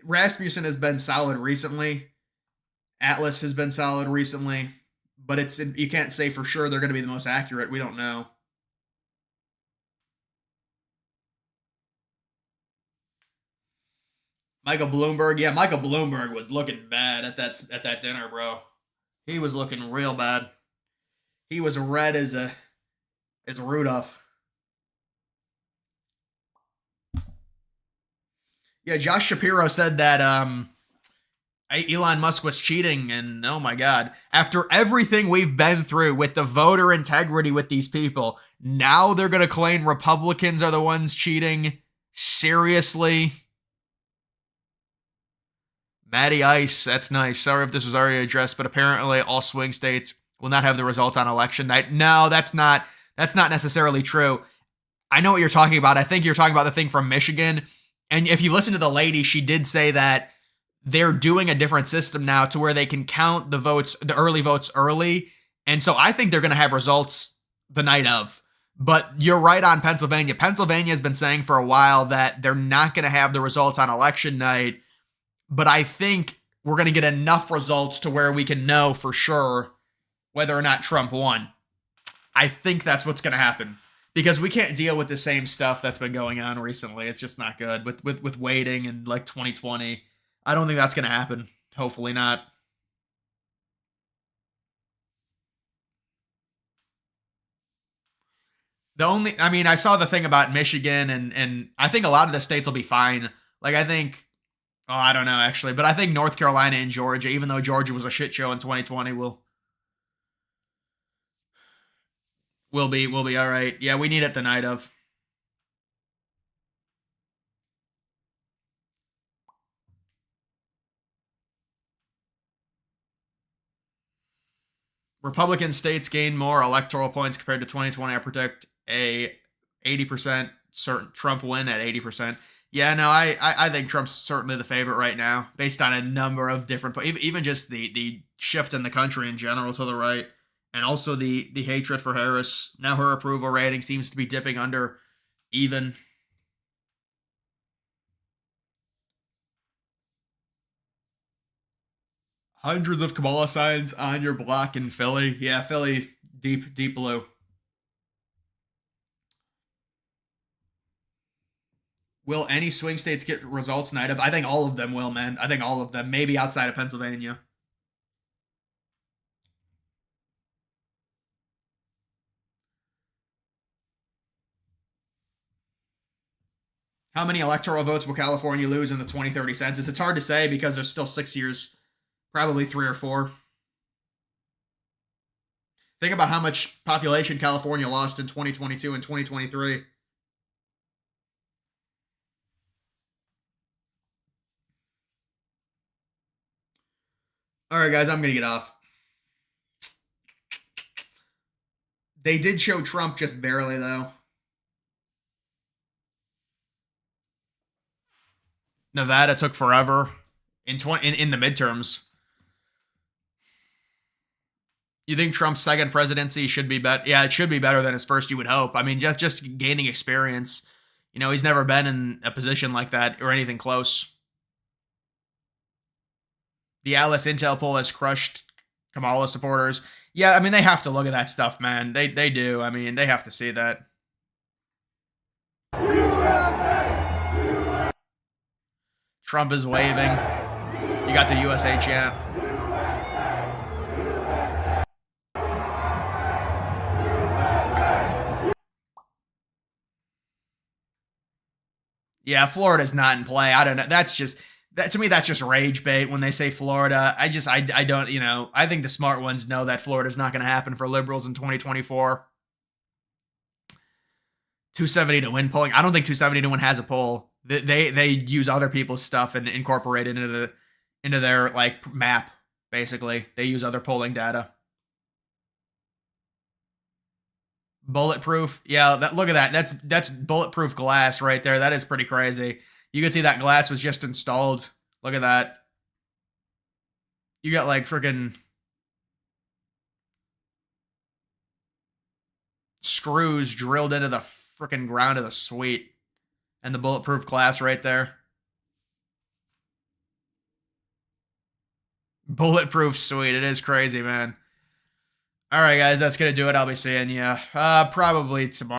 Rasmussen has been solid recently. Atlas has been solid recently. But you can't say for sure they're going to be the most accurate. We don't know. Michael Bloomberg. Yeah, Michael Bloomberg was looking bad at that dinner, bro. He was looking real bad. He was red as Rudolph. Yeah, Josh Shapiro said that Elon Musk was cheating, and oh my God, after everything we've been through with the voter integrity with these people, now they're going to claim Republicans are the ones cheating? Seriously? Matty Ice, that's nice. Sorry if this was already addressed, but apparently all swing states will not have the results on election night. No, that's not necessarily true. I know what you're talking about. I think you're talking about the thing from Michigan. And if you listen to the lady, she did say that they're doing a different system now to where they can count the votes, the early votes early. And so I think they're going to have results the night of. But you're right on Pennsylvania. Pennsylvania has been saying for a while that they're not going to have the results on election night. But I think we're going to get enough results to where we can know for sure whether or not Trump won. I think that's what's going to happen. Because we can't deal with the same stuff that's been going on recently. It's just not good. With waiting and like 2020. I don't think that's going to happen. Hopefully not. I saw the thing about Michigan and I think a lot of the states will be fine. Like I don't know actually, but I think North Carolina and Georgia, even though Georgia was a shit show in 2020, will be all right. Yeah, we need it the night of. Republican states gain more electoral points compared to 2020. I predict a 80% certain Trump win at 80%. Yeah, no, I think Trump's certainly the favorite right now, based on a number of different, even just the shift in the country in general to the right, and also the hatred for Harris. Now her approval rating seems to be dipping under even. Hundreds of Kamala signs on your block in Philly. Yeah, Philly, deep blue. Will any swing states get results night of? I think all of them will, man. I think all of them. Maybe outside of Pennsylvania. How many electoral votes will California lose in the 2030 census? It's hard to say because there's still 6 years. Probably 3 or 4. Think about how much population California lost in 2022 and 2023. All right, guys, I'm going to get off. They did show Trump just barely, though. Nevada took forever in the midterms. You think Trump's second presidency should be better? Yeah, it should be better than his first, you would hope. I mean, just gaining experience. You know, he's never been in a position like that or anything close. The Alice Intel poll has crushed Kamala supporters. Yeah, I mean, they have to look at that stuff, man. They do. I mean, they have to see that. Trump is waving. You got the USA chant. Yeah, Florida's not in play. I don't know. That's just that to me. That's just rage bait when they say Florida. I don't. I think the smart ones know that Florida's not going to happen for liberals in 2024. 270 to win polling. I don't think 270 to win has a poll. They use other people's stuff and incorporate it into their like map. Basically, they use other polling data. Bulletproof. Yeah, look at that. That's bulletproof glass right there. That is pretty crazy. You can see that glass was just installed. Look at that. You got like freaking screws drilled into the freaking ground of the suite. And the bulletproof glass right there. Bulletproof suite. It is crazy, man. All right, guys, that's going to do it. I'll be seeing you probably tomorrow.